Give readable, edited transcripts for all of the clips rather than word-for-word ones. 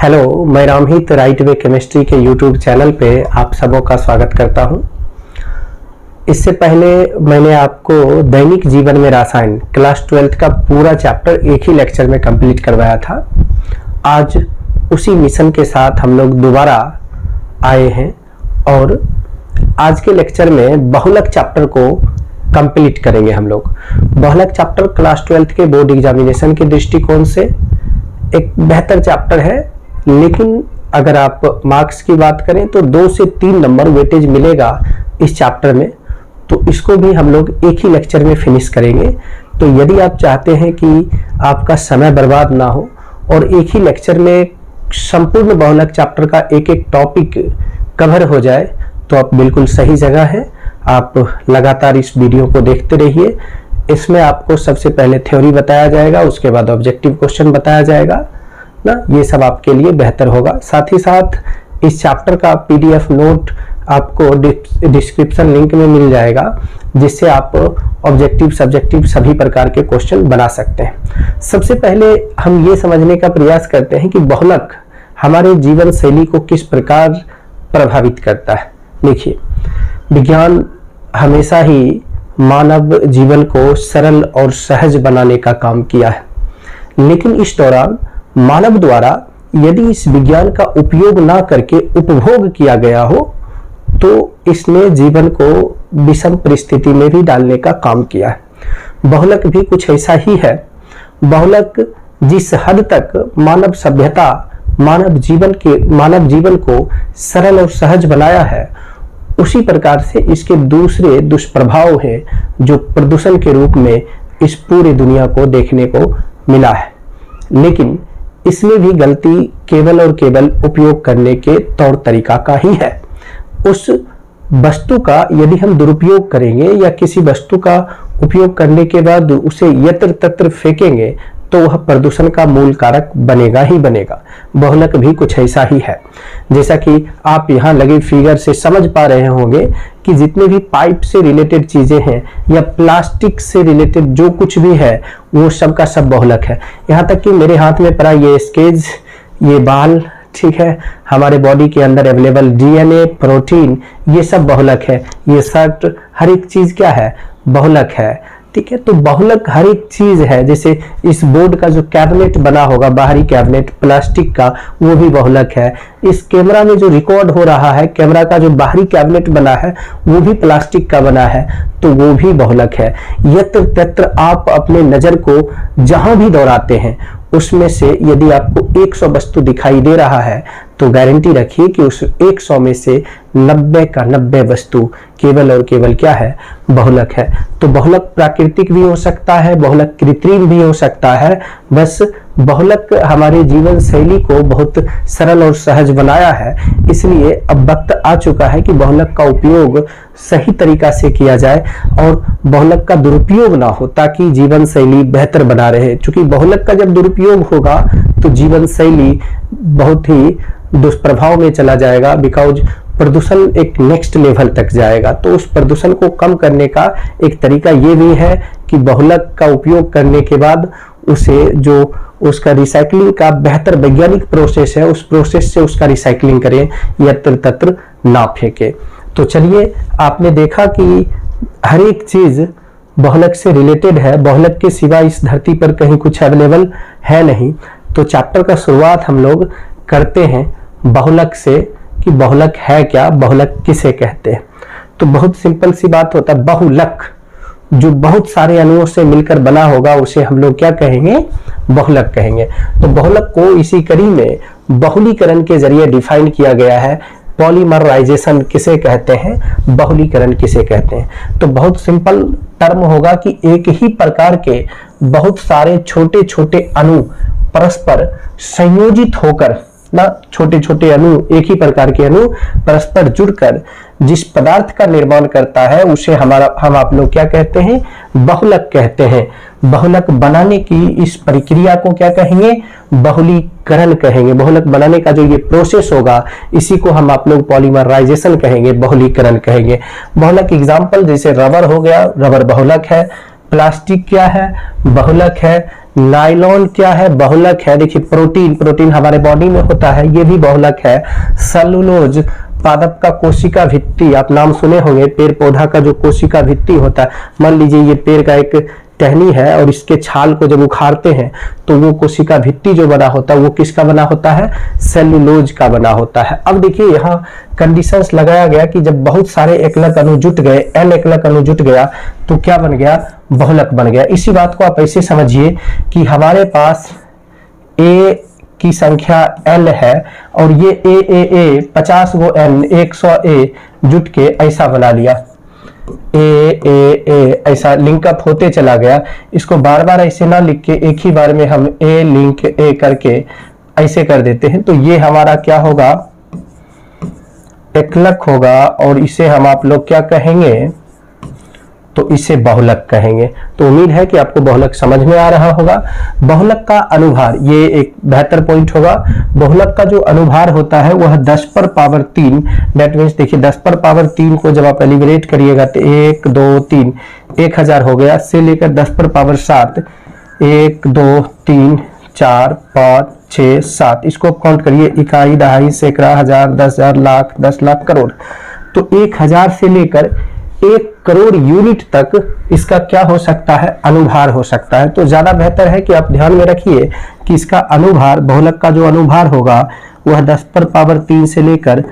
Hello, मैं Ramhit right way chemistry के YouTube channel पे आप सबों का स्वागत करता हूं। इससे पहले मैंने आपको दैनिक जीवन में रसायन क्लास 12th का पूरा चैप्टर एक ही लेक्चर में कंप्लीट करवाया था। आज उसी मिशन के साथ हम लोग दोबारा आए हैं और आज के लेक्चर में बहुलक चैप्टर को कंप्लीट करेंगे। हम लोग बहुलक चैप्टर क्लास 12th के बोर्ड एग्जामिनेशन के दृष्टिकोण से एक बेहतर चैप्टर है, लेकिन अगर आप मार्क्स की बात करें तो 2 से 3 नंबर वेटेज मिलेगा इस चैप्टर में, तो इसको भी हम लोग एक ही लेक्चर में फिनिश करेंगे। तो यदि आप चाहते हैं कि आपका समय बर्बाद ना हो और एक ही लेक्चर में संपूर्ण बहुलक चैप्टर का एक एक टॉपिक कवर हो जाए, तो आप बिल्कुल सही जगह है। आप लगातार इस वीडियो को देखते रहिए। इसमें आपको सबसे पहले थ्योरी बताया जाएगा, उसके बाद ऑब्जेक्टिव क्वेश्चन बताया जाएगा ना, ये सब आपके लिए बेहतर होगा। साथ ही साथ इस चैप्टर का पीडीएफ नोट आपको डिस्क्रिप्शन लिंक में मिल जाएगा, जिससे आप ऑब्जेक्टिव सब्जेक्टिव सभी प्रकार के क्वेश्चन बना सकते हैं। सबसे पहले हम ये समझने का प्रयास करते हैं कि बहुलक हमारे जीवन शैली को किस प्रकार प्रभावित करता है। देखिए, विज्ञान हमेशा ही मानव जीवन को सरल और सहज बनाने का काम किया है, लेकिन इस दौरान मानव द्वारा यदि इस विज्ञान का उपयोग ना करके उपभोग किया गया हो, तो इसने जीवन को विषम परिस्थिति में भी डालने का काम किया है। बहुलक भी कुछ ऐसा ही है। बहुलक जिस हद तक मानव सभ्यता मानव जीवन को सरल और सहज बनाया है, उसी प्रकार से इसके दूसरे दुष्प्रभाव हैं जो प्रदूषण के रूप में इस पूरी दुनिया को देखने को मिला है। लेकिन इसमें भी गलती केवल और केवल उपयोग करने के तौर तरीका का ही है। उस वस्तु का यदि हम दुरुपयोग करेंगे या किसी वस्तु का उपयोग करने के बाद उसे यत्र तत्र फेंकेंगे, तो वह प्रदूषण का मूल कारक बनेगा ही बनेगा। बहुलक भी कुछ ऐसा ही है। जैसा कि आप यहाँ लगे फिगर से समझ पा रहे होंगे कि जितने भी पाइप से रिलेटेड चीजें हैं या प्लास्टिक से रिलेटेड जो कुछ भी है, वो सब का सब बहुलक है। यहाँ तक कि मेरे हाथ में पड़ा ये स्केच, ये बाल, ठीक है, हमारे बॉडी के अंदर अवेलेबल डीएनए, प्रोटीन, ये सब बहुलक है। ये शर्ट, हर एक चीज क्या है, बहुलक है। ठीक है, तो बहुलक हर एक चीज है। जैसे इस बोर्ड का जो कैबिनेट बना होगा, बाहरी कैबिनेट प्लास्टिक का, वो भी बहुलक है। इस कैमरा में जो रिकॉर्ड हो रहा है, कैमरा का जो बाहरी कैबिनेट बना है, वो भी प्लास्टिक का बना है, तो वो भी बहुलक है। यत्र तत्र आप अपने नजर को जहां भी दौड़ाते हैं, उसमें से यदि आपको 100 वस्तु दिखाई दे रहा है, तो गारंटी रखिए कि उस 100 में से 90 का 90 वस्तु केवल और केवल क्या है, बहुलक है। तो बहुलक प्राकृतिक भी हो सकता है, बहुलक कृत्रिम भी हो सकता है। बस बहुलक हमारे जीवन शैली को बहुत सरल और सहज बनाया है। इसलिए अब वक्त आ चुका है कि बहुलक का उपयोग सही तरीका से किया जाए और बहुलक का दुरुपयोग ना हो, ताकि जीवन शैली बेहतर बना रहे। क्योंकि बहुलक का जब दुरुपयोग होगा तो जीवन शैली बहुत ही दुष्प्रभाव में चला जाएगा, बिकॉज प्रदूषण एक नेक्स्ट लेवल तक जाएगा। तो उस प्रदूषण को कम करने का एक तरीका ये भी है कि बहुलक का उपयोग करने के बाद उसे जो उसका रिसाइकलिंग का बेहतर वैज्ञानिक प्रोसेस है, उस प्रोसेस से उसका रिसाइकलिंग करें, यत्र तत्र ना फेंके। तो चलिए, आपने देखा कि हर एक चीज बहुलक से रिलेटेड है। बहुलक के सिवा इस धरती पर कहीं कुछ अवेलेबल है नहीं। तो चैप्टर का शुरुआत हम लोग करते हैं बहुलक से कि बहुलक है क्या, बहुलक किसे कहते हैं। तो बहुत सिंपल सी बात होता है, बहुलक जो बहुत सारे अणुओं से मिलकर बना होगा, उसे हम लोग क्या कहेंगे, बहुलक कहेंगे। तो बहुलक को इसी कड़ी में बहुलीकरण के जरिए डिफाइन किया गया है। पॉलीमराइजेशन किसे कहते हैं, बहुलीकरण किसे कहते हैं। तो बहुत सिंपल टर्म होगा कि एक ही प्रकार के बहुत सारे छोटे छोटे अणु परस्पर संयोजित होकर ना, छोटे छोटे अणु, एक ही प्रकार के अणु परस्पर जुड़कर जिस पदार्थ का निर्माण करता है, उसे हम आप लोग क्या कहते हैं, बहुलक कहते हैं। बहुलक बनाने की इस प्रक्रिया को क्या कहेंगे, बहुलीकरण कहेंगे। बहुलक बनाने का जो ये प्रोसेस होगा, इसी को हम आप लोग पॉलीमराइजेशन कहेंगे, बहुलीकरण कहेंगे। बहुलक एग्जाम्पल जैसे रबर हो गया, रबर बहुलक है। प्लास्टिक क्या है, बहुलक है। नायलॉन क्या है? बहुलक है। देखिए प्रोटीन हमारे बॉडी में होता है, ये भी बहुलक है। सेलुलोज पादप का कोशिका भित्ति, आप नाम सुने होंगे, पेड़ पौधा का जो कोशिका भित्ति होता है, मान लीजिए ये पेड़ का एक टहनी है और इसके छाल को जब उखाड़ते हैं तो वो कोशिका भित्ति जो बना होता है वो किसका बना होता है? सेलुलोज का बना होता है। अब देखिए यहाँ कंडीशंस लगाया गया कि जब बहुत सारे एकलक अणु जुट गए, n एकलक अणु जुट गया तो क्या बन गया? बहुलक बन गया। इसी बात को आप ऐसे समझिए कि हमारे पास A की संख्या L है और ये A 50 गो N 100 A जुट के ऐसा बना लिया, ए ऐसा लिंकअप होते चला गया। इसको बार बार ऐसे ना लिख के एक ही बार में हम ए लिंक ए करके ऐसे कर देते हैं, तो ये हमारा क्या होगा? एकलक होगा। और इसे हम आप लोग क्या कहेंगे? तो इसे बहुलक कहेंगे। तो उम्मीद है कि आपको बहुलक समझ में आ रहा होगा। बहुलक का अनुभार, ये एक बेहतर पॉइंट होगा। बहुलक का जो अनुभार होता है वह 10 पर पावर 3, दैट मीन्स देखिए 10 पर पावर 3 को जब आप एलिमिनेट करिएगा तो 1 2 3 1000 हो गया, से लेकर 10 पर पावर 7 1 2 3 4 5 6 7, इसको काउंट करिए, इकाई, दहाई, सैकड़ा, हजार, 10,000, लाख, 10 लाख, करोड़। तो 1000 से लेकर 1 करोड़ यूनिट तक इसका क्या हो सकता है? अनुभार हो सकता है। तो ज्यादा बेहतर है कि आप ध्यान में रखिए कि इसका अनुभार, बहुलक का जो अनुभार होगा वह 10 पर पावर 3 से लेकर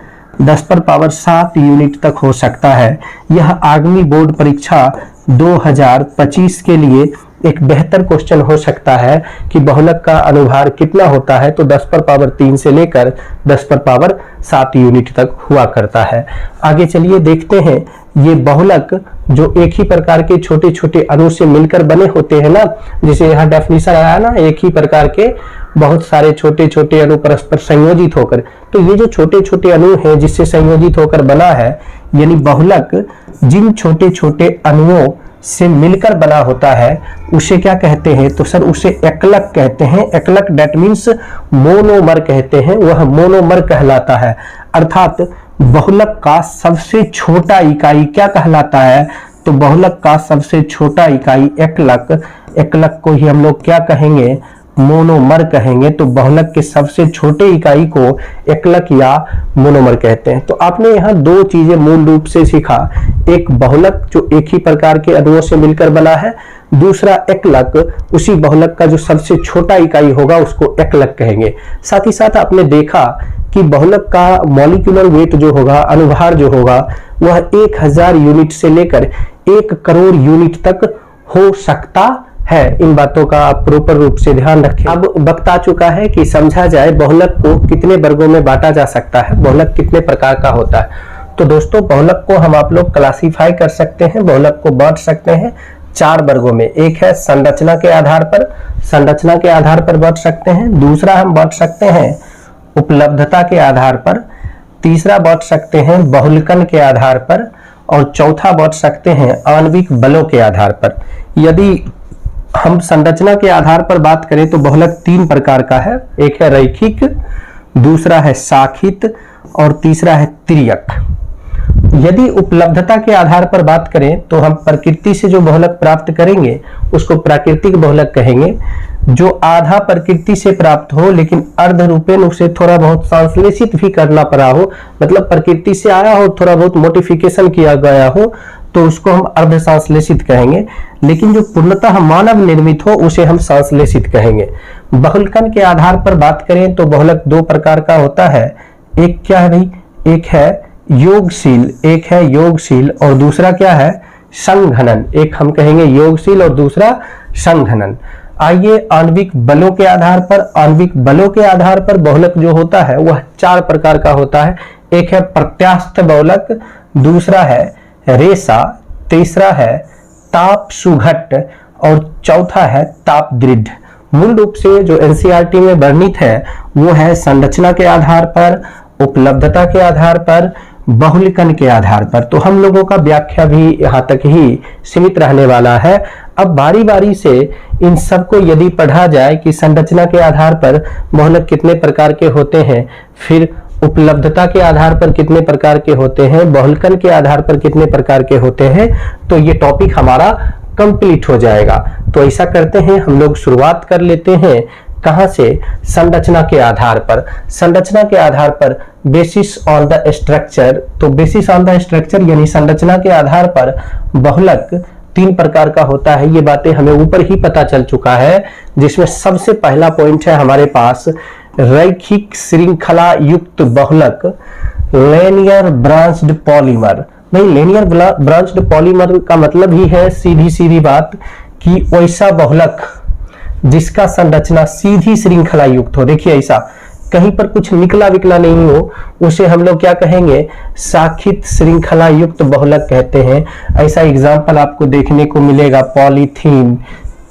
10 पर पावर 7 यूनिट तक हो सकता है। यह आगामी बोर्ड परीक्षा 2025 के लिए एक बेहतर क्वेश्चन हो सकता है कि बहुलक का अनुभार कितना होता है, तो 10 पर पावर 3 से लेकर 10 पर पावर 7 यूनिट तक हुआ करता है। आगे चलिए देखते हैं, ये बहुलक जो एक ही प्रकार के छोटे छोटे अणु से मिलकर बने होते हैं ना, जैसे यहाँ डेफिनेशन आया ना, एक ही प्रकार के बहुत सारे छोटे छोटे अणु परस्पर संयोजित होकर, तो ये जो छोटे छोटे अणु हैं जिससे संयोजित होकर बना है, यानी बहुलक जिन छोटे छोटे अणुओं से मिलकर बना होता है उसे क्या कहते हैं? तो सर उसे एकलक कहते हैं। एकलक दैट मीन्स मोनोमर कहते हैं, वह मोनोमर कहलाता है। अर्थात बहुलक का सबसे छोटा इकाई क्या कहलाता है? तो बहुलक का सबसे छोटा इकाई एकलक, एकलक को ही हम लोग क्या कहेंगे? मोनोमर कहेंगे। तो बहुलक के सबसे छोटे इकाई को एकलक या मोनोमर कहते हैं। तो आपने यहाँ दो चीजें मूल रूप से सीखा, एक बहुलक जो एक ही प्रकार के अणुओं से मिलकर बना है, दूसरा एकलक, उसी बहुलक का जो सबसे छोटा इकाई होगा उसको एकलक कहेंगे। साथ ही साथ आपने देखा कि बहुलक का मॉलिक्यूलर वेट जो होगा, अनुभार जो होगा, वह 1000 यूनिट से लेकर 1 करोड़ यूनिट तक हो सकता है। इन बातों का आप प्रॉपर रूप से ध्यान रखें। अब वक्त आ चुका है कि समझा जाए बहुलक को कितने वर्गों में बांटा जा सकता है, बहुलक कितने प्रकार का होता है। तो दोस्तों बहुलक को हम आप लोग क्लासीफाई कर सकते हैं, बहुलक को बांट सकते हैं 4 वर्गों में। एक है संरचना के आधार पर, संरचना के आधार पर बांट सकते हैं। दूसरा हम बांट सकते हैं उपलब्धता के आधार पर। तीसरा बांट सकते हैं बहुलकन के आधार पर। और चौथा बांट सकते हैं आणविक बलों के आधार पर। यदि हम संरचना के आधार पर बात करें तो बहुलक 3 प्रकार का है, एक है रैखिक, दूसरा है शाखित और तीसरा है तिर्यक। यदि उपलब्धता के आधार पर बात करें तो हम प्रकृति से जो बहुलक प्राप्त करेंगे उसको प्राकृतिक बहुलक कहेंगे। जो आधा प्रकृति से प्राप्त हो लेकिन अर्ध रूपेण उसे थोड़ा बहुत संश्लेषित भी करना पड़ा हो, मतलब प्रकृति से आया हो, थोड़ा बहुत मोडिफिकेशन किया गया हो, तो उसको हम अर्ध संश्लेषित कहेंगे। लेकिन जो पूर्णतः मानव निर्मित हो उसे हम संश्लेषित कहेंगे। बहुलकन के आधार पर बात करें तो बहुलक 2 प्रकार का होता है। एक क्या है भाई? एक है योगशील, एक है योगशील और दूसरा क्या है? संघनन। एक हम कहेंगे योगशील और दूसरा संघनन। आइए आणविक बलों के आधार पर, आणविक बलों के आधार पर बहुलक जो होता है वह 4 प्रकार का होता है। एक है प्रत्यास्थ बहुलक, दूसरा है रेशा, तीसरा है ताप सुघट्ट और चौथा है ताप दृढ़। मूल रूप से जो एनसीईआरटी में वर्णित है वो है संरचना के आधार पर, उपलब्धता के आधार पर, बहुलकन के आधार पर। तो हम लोगों का व्याख्या भी यहाँ तक ही सीमित रहने वाला है। अब बारी बारी से इन सबको यदि पढ़ा जाए कि संरचना के आधार पर बहुलक कितने प्रकार के होते हैं, फिर उपलब्धता के आधार पर कितने प्रकार के होते हैं, बहुलकन के आधार पर कितने प्रकार के होते हैं, तो ये टॉपिक हमारा कंप्लीट हो जाएगा। तो ऐसा करते हैं हम लोग, शुरुआत कर लेते हैं कहां से, संरचना के आधार पर। संरचना के आधार पर, बेसिस ऑन द स्ट्रक्चर। तो बेसिस ऑन द स्ट्रक्चर यानी संरचना के आधार पर बहुलक 3 प्रकार का होता है। ये बातें हमें ऊपर ही पता चल चुका है, जिसमें सबसे पहला पॉइंट है हमारे पास रैखिक श्रृंखला युक्त बहुलक, लीनियर ब्रांच्ड पॉलीमर। भाई लीनियर ब्रांच्ड पॉलीमर का मतलब ही है सीधी सीधी बात कि वैसा बहुलक जिसका संरचना सीधी श्रृंखला युक्त हो। देखिए ऐसा कहीं पर कुछ निकला विकला नहीं हो, उसे हम लोग क्या कहेंगे, शाखित श्रृंखला युक्त बहुलक कहते हैं। ऐसा एग्जाम्पल आपको देखने को मिलेगा, पॉलीथीन,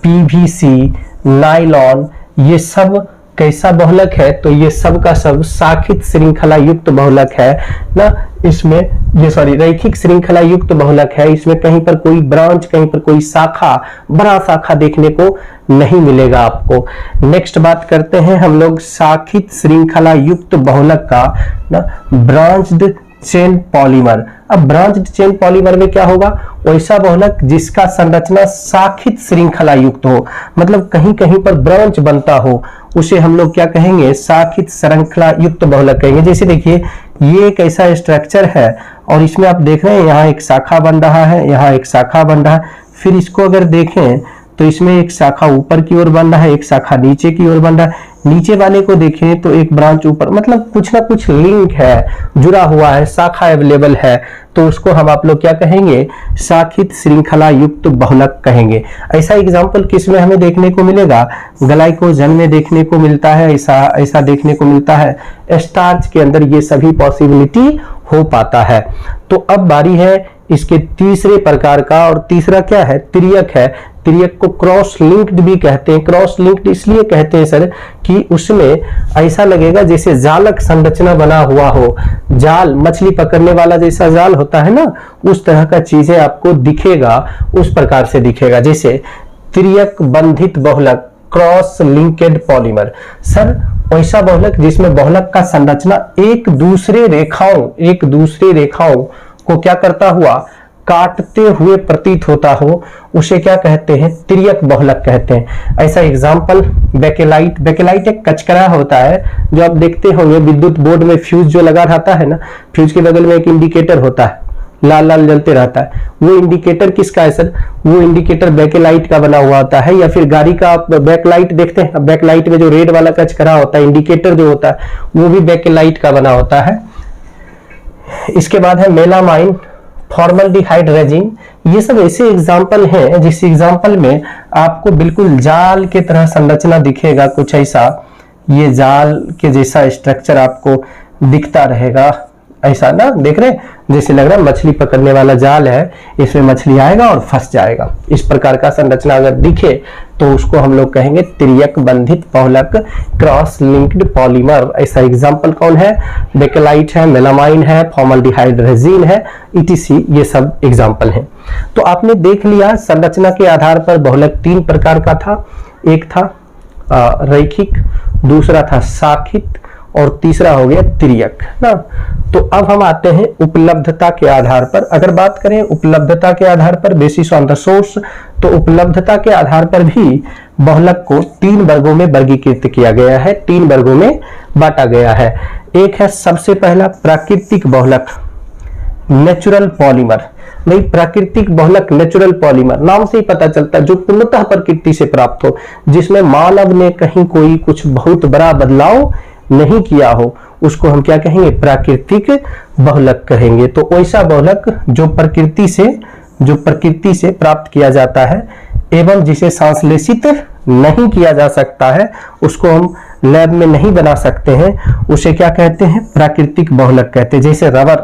पीवीसी, नायलॉन, ये सब कैसा बहुलक है, तो ये सब का सब शाखित श्रृंखला युक्त बहुलक है ना। इसमें ये रैखिक श्रृंखला युक्त बहुलक है, इसमें कहीं पर कोई ब्रांच, कहीं पर कोई शाखा, बड़ा शाखा देखने को नहीं मिलेगा आपको। नेक्स्ट बात करते हैं हम लोग शाखित श्रृंखला युक्त बहुलक का ना, ब्रांच्ड चेन पॉलीमर। अब ब्रांच्ड चेन पॉलीमर में क्या होगा, वैसा बहुलक जिसका संरचना शाखित श्रृंखला युक्त हो, मतलब कहीं कहीं पर ब्रांच बनता हो, उसे हम लोग क्या कहेंगे, शाखित श्रृंखला युक्त बहुलक कहेंगे। जैसे देखिए ये एक ऐसा स्ट्रक्चर है और इसमें आप देख रहे हैं यहाँ एक शाखा बन रहा है, यहाँ एक शाखा बन रहा है, फिर इसको अगर देखें तो इसमें एक शाखा ऊपर की ओर बन रहा है, एक शाखा नीचे की ओर बन रहा है, नीचे वाले को देखें तो एक ब्रांच ऊपर, मतलब कुछ ना कुछ लिंक है, जुड़ा हुआ है, शाखा अवेलेबल है, तो उसको हम आप लोग क्या कहेंगे, शाखित श्रृंखला युक्त बहुलक कहेंगे। ऐसा एग्जाम्पल किसमें हमें देखने को मिलेगा, ग्लाइकोजन में देखने को मिलता है, ऐसा देखने को मिलता है। स्टार्च के अंदर ये सभी पॉसिबिलिटी हो पाता है। तो अब बारी है इसके तीसरे प्रकार का, और तीसरा क्या है, त्रियक है। त्रियक को क्रॉस लिंक्ड भी कहते हैं। क्रॉस लिंक्ड इसलिए कहते हैं सर कि उसमें ऐसा लगेगा जैसे जालक संरचना बना हुआ हो, जाल, मछली पकड़ने वाला जैसा जाल होता है ना, उस तरह का चीजें आपको दिखेगा, उस प्रकार से दिखेगा। जैसे त्रियक बंधित बहुलक, क्रॉस लिंकेड पॉलीमर। सर वैसा बहुलक जिसमें बहुलक का संरचना एक दूसरे रेखाओं को क्या करता हुआ, काटते हुए प्रतीत होता हो, उसे क्या कहते हैं, त्रियक बहुलक कहते हैं। ऐसा एग्जाम्पल बेकेलाइट। बेकेलाइट एक कचकरा होता है जो आप देखते होंगे विद्युत बोर्ड में, फ्यूज जो लगा रहता है ना, फ्यूज के बगल में एक इंडिकेटर होता है, लाल लाल जलते रहता है, वो इंडिकेटर किसका है सर, वो इंडिकेटर बेकेलाइट का बना हुआ होता है। या फिर गाड़ी का आप बैकलाइट देखते हैं, बैकलाइट में जो रेड वाला कचकरा होता है, इंडिकेटर जो होता है, वो भी बेकेलाइट का बना होता है। इसके बाद है मेलामाइन, फॉर्मल्डिहाइड रेजिन। ये सब ऐसे एग्जाम्पल हैं जिस एग्जाम्पल में आपको बिल्कुल जाल के तरह संरचना दिखेगा, कुछ ऐसा, ये जाल के जैसा स्ट्रक्चर आपको दिखता रहेगा, ऐसा ना, देख रहे जैसे लग रहा है मछली पकड़ने वाला जाल है, इसमें मछली आएगा और फंस जाएगा। इस प्रकार का संरचना अगर दिखे तो उसको हम लोग कहेंगे त्रियक बंधित बहुलक, क्रॉस लिंक्ड पॉलीमर। ऐसा एग्जाम्पल कौन है, बेकेलाइट है, मेलामाइन है, फॉर्मल्डिहाइड रेजिन है, ईटीसी, ये सब एग्जाम्पल हैं। तो आपने देख लिया संरचना के आधार पर बहुलक 3 प्रकार का था। एक था रैखिक, दूसरा था शाखित, और तीसरा हो गया त्रियक ना। तो अब हम आते हैं उपलब्धता के आधार पर। अगर बात करें उपलब्धता के आधार पर, बेसिस ऑन द सोर्स, तो उपलब्धता के आधार पर भी बहुलक को 3 वर्गों में वर्गीकृत किया गया है, 3 वर्गों में बांटा गया है। एक है सबसे पहला प्राकृतिक बहुलक, नेचुरल पॉलीमर। भाई प्राकृतिक बहुलक, नेचुरल पॉलीमर, नाम से ही पता चलता है जो पूर्णतः प्रकृति से प्राप्त हो, जिसमें मानव ने कहीं कोई कुछ बहुत बड़ा बदलाव नहीं किया हो, उसको हम क्या कहेंगे, प्राकृतिक बहुलक कहेंगे। तो वैसा बहुलक जो प्रकृति से प्राप्त किया जाता है एवं जिसे संश्लेषित नहीं किया जा सकता है, उसको हम लैब में नहीं बना सकते हैं, उसे क्या कहते हैं, प्राकृतिक बहुलक कहते हैं। जैसे rubber,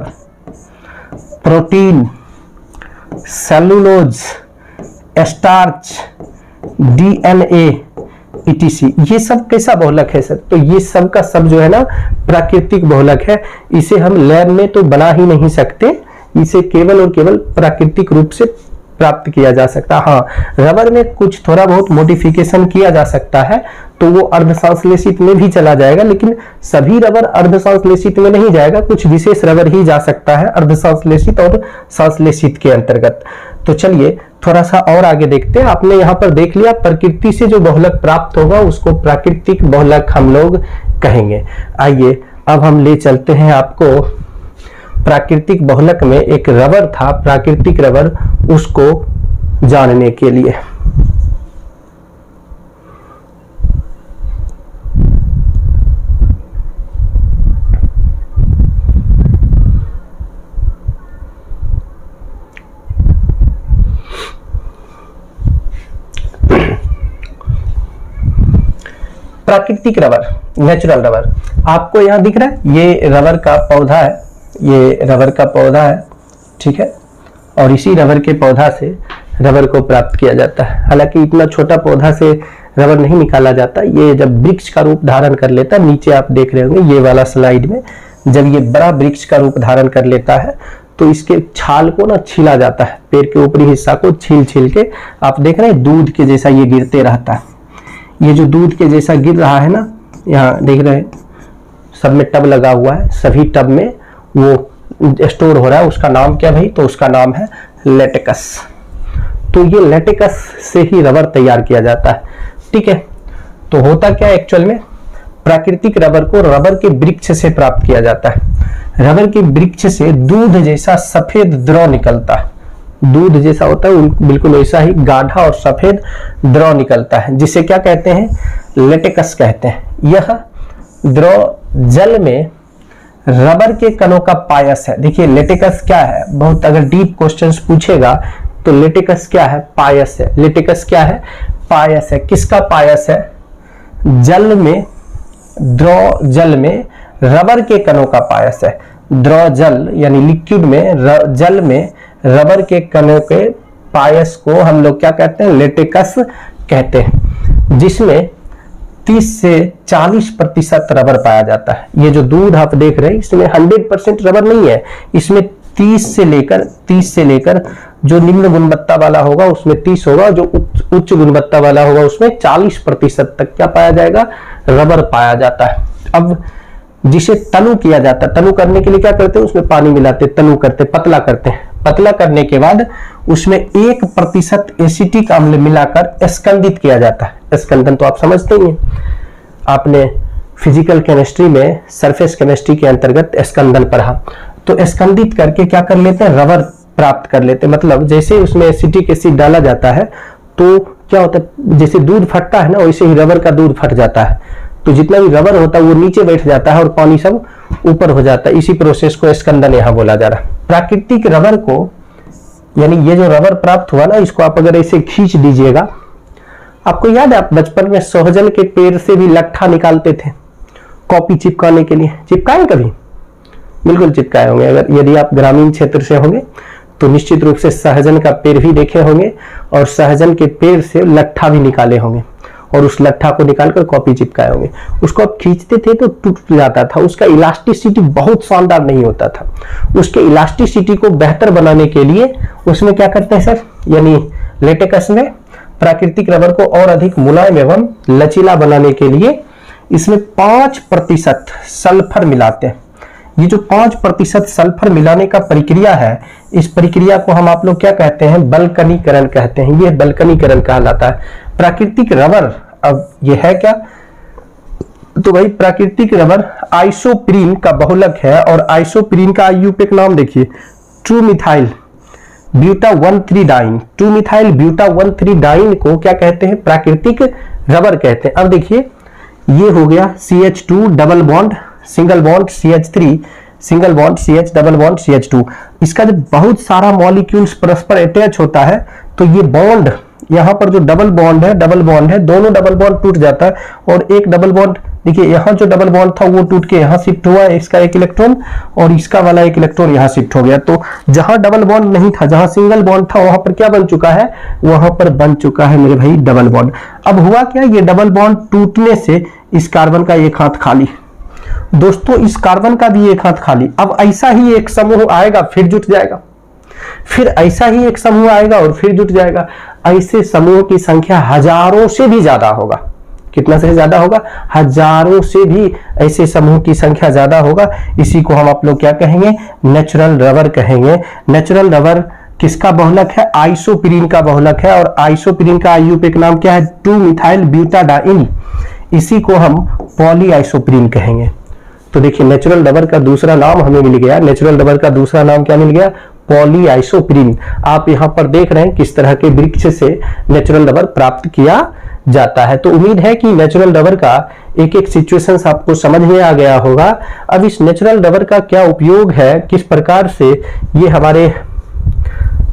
protein, cellulose, starch, DNA, etc, ये सब कैसा बहुलक है सर, तो ये सब का सब जो है ना प्राकृतिक बहुलक है। इसे हम लैब में तो बना ही नहीं सकते, इसे केवल और केवल प्राकृतिक रूप से प्राप्त किया जा सकता। हाँ, रबर में कुछ थोड़ा बहुत मॉडिफिकेशन किया जा सकता है, तो वो अर्धसंश्लेषित में भी चला जाएगा, लेकिन सभी रबर अर्धसंश्लेषित में नहीं जाएगा, कुछ विशेष रबर ही जा सकता है अर्धसंश्लेषित और संश्लेषित के अंतर्गत। तो चलिए थोड़ा सा और आगे देखते हैं। आपने यहाँ पर देख लिया प्रकृति से जो बहुलक प्राप्त होगा उसको प्राकृतिक बहुलक हम लोग कहेंगे। आइए अब हम ले चलते हैं आपको प्राकृतिक बहुलक में एक रबर था, प्राकृतिक रबर, उसको जानने के लिए। प्राकृतिक रबर, नेचुरल रबर, आपको यहां दिख रहा है ये रबर का पौधा है, ये रबर का पौधा है, ठीक है। और इसी रबर के पौधा से रबर को प्राप्त किया जाता है। हालांकि इतना छोटा पौधा से रबर नहीं निकाला जाता, ये जब वृक्ष का रूप धारण कर लेता है, नीचे आप देख रहे होंगे ये वाला स्लाइड में, जब ये बड़ा वृक्ष का रूप धारण कर लेता है तो इसके छाल को ना छीला जाता है, पेड़ के ऊपरी हिस्सा को छील छील के, आप देख रहे हैं दूध के जैसा ये गिरते रहता है। ये जो दूध के जैसा गिर रहा है ना, यहाँ देख रहे हैं सब में टब लगा हुआ है, सभी टब में वो स्टोर हो रहा है। उसका नाम क्या भाई? तो उसका नाम है लेटेक्स। तो ये लेटेक्स से ही रबर तैयार किया जाता है, ठीक है। तो होता क्या एक्चुअल में, प्राकृतिक रबर को रबर के वृक्ष से प्राप्त किया जाता है। रबर के वृक्ष से दूध जैसा सफेद द्रव निकलता है, दूध जैसा होता है बिल्कुल वैसा ही गाढ़ा और सफेद द्रव निकलता है, जिसे क्या कहते हैं? लेटेक्स कहते हैं। यह द्रव जल में रबर के कणों का पायस है। देखिए लेटेक्स क्या है, बहुत अगर डीप क्वेश्चंस पूछेगा तो लेटेक्स क्या है? पायस है। लेटेक्स क्या है? पायस है। किसका पायस है? जल में, द्रव जल में रबर के कणों का पायस है। द्रव जल यानी लिक्विड में, जल में रबर के कणों के पायस को हम लोग क्या कहते हैं? लेटेक्स कहते हैं, जिसमें 30 से 40% रबर पाया जाता है। ये जो दूध आप देख रहे हैं इसमें 100% रबर नहीं है, इसमें 30 से लेकर जो निम्न गुणवत्ता वाला होगा उसमें 30 होगा, जो उच्च गुणवत्ता वाला होगा उसमें 40% तक क्या पाया जाएगा? रबर पाया जाता है। अब जिसे तनु किया जाता है, तनु करने के लिए क्या करते हैं? उसमें पानी मिलाते, तनु करते, पतला करते हैं। पतला करने के बाद उसमें 1% एसिटिक अम्ल मिलाकर स्कंदित किया जाता है। स्कंदन तो आप समझते ही हैं, आपने फिजिकल केमिस्ट्री में सरफेस केमिस्ट्री के अंतर्गत स्कंदन पढ़ा। तो स्कंदित करके क्या कर लेते हैं? रबर प्राप्त कर लेते हैं। मतलब जैसे उसमें एसिटिक एसिड डाला जाता है तो क्या होता है, जैसे दूध फटता है ना, वैसे ही रबर का दूध फट जाता है। तो जितना भी रबर होता है वो नीचे बैठ जाता है और पानी सब ऊपर हो जाता है। इसी प्रोसेस को स्कंदन यहाँ बोला जा रहा है। प्राकृतिक रबर को, यानी ये जो रबर प्राप्त हुआ ना, इसको आप अगर ऐसे खींच दीजिएगा, आपको याद है आप बचपन में सोहजन के पेड़ से भी लट्ठा निकालते थे कॉपी चिपकाने के लिए, चिपकाए कभी? बिल्कुल चिपकाए होंगे। अगर यदि आप ग्रामीण क्षेत्र से होंगे तो निश्चित रूप से सहजन का पेड़ भी देखे होंगे और सहजन के पेड़ से लट्ठा भी निकाले होंगे और उस लट्ठा को निकालकर कॉपी चिपकाए होंगे। उसको आप खींचते थे तो टूट जाता था, उसका इलास्टिसिटी बहुत शानदार नहीं होता था। उसके इलास्टिसिटी को बेहतर बनाने के लिए उसमें क्या करते हैं सर, यानी लेटेक्स में प्राकृतिक रबर को और अधिक मुलायम एवं लचीला बनाने के लिए इसमें 5% सल्फर मिलाते हैं। ये जो 5% सल्फर मिलाने का प्रक्रिया है, इस प्रक्रिया को हम आप लोग क्या कहते हैं? बल्कनीकरण कहते हैं। ये बल्कनीकरण कहलाता है। प्राकृतिक रबर, अब ये है क्या? तो भाई प्राकृतिक रबर आइसोप्रीन का बहुलक है और आइसोप्रीन का आईयूपीएक नाम देखिए, 2-मिथाइल ब्यूटा 1,3-डाइन। 2-मिथाइल ब्यूटा 1,3-डाइन को क्या कहते हैं? प्राकृतिक रबर कहते हैं। अब देखिए ये हो गया CH2 double bond single bond CH3 single bond CH double bond CH2। इसका जब बहुत सारा मॉलिक्यूल्स परस्पर अटैच होता है तो ये बॉन्ड, यहाँ पर जो डबल बॉन्ड है, दोनों डबल बॉन्ड टूट जाता है और एक डबल बॉन्ड, देखिए यहाँ जो डबल बॉन्ड था वो टूट के यहाँ शिफ्ट हुआ, इसका एक इलेक्ट्रॉन और इसका वाला एक इलेक्ट्रॉन यहाँ शिफ्ट हो गया। तो जहां डबल बॉन्ड नहीं था, जहां सिंगल बॉन्ड था, वहां पर क्या बन चुका है? वहां पर बन चुका है मेरे भाई डबल बॉन्ड। अब हुआ क्या? ये डबल बॉन्ड टूटने से इस कार्बन का एक हाथ खाली, दोस्तों इस कार्बन का भी एक हाथ खाली। अब ऐसा ही एक समूह आएगा फिर जुट जाएगा, फिर ऐसा ही एक समूह आएगा और फिर जुट जाएगा। ऐसे समूह की संख्या हजारों से भी ज्यादा होगा। कितना से ज्यादा होगा, हजारों से भी ऐसे समूह की संख्या ज्यादा होगा। इसी को हम आप लोग क्या कहेंगे, नेचुरल रबर कहेंगे। नेचुरल रबर किसका बहुलक है, आइसोप्रीन का बहुलक है, और आइसोप्रीन का आईयूपीएक नाम क्या है, 2-मिथाइल ब्यूटाडाइन। इसी को हम पॉलीआइसोप्रीन कहेंगे। तो देखिए नेचुरल रबर का दूसरा नाम हमें मिल गया, नेचुरल रबर का दूसरा नाम क्या मिल गया, पॉलीआइसोप्रीन। आप यहां पर देख रहे हैं किस तरह के वृक्ष से नेचुरल रबर प्राप्त किया जाता है। तो उम्मीद है कि नेचुरल रबर का एक एक सिचुएशंस आपको समझ में आ गया होगा। अब इस नेचुरल रबर का क्या उपयोग है, किस प्रकार से ये हमारे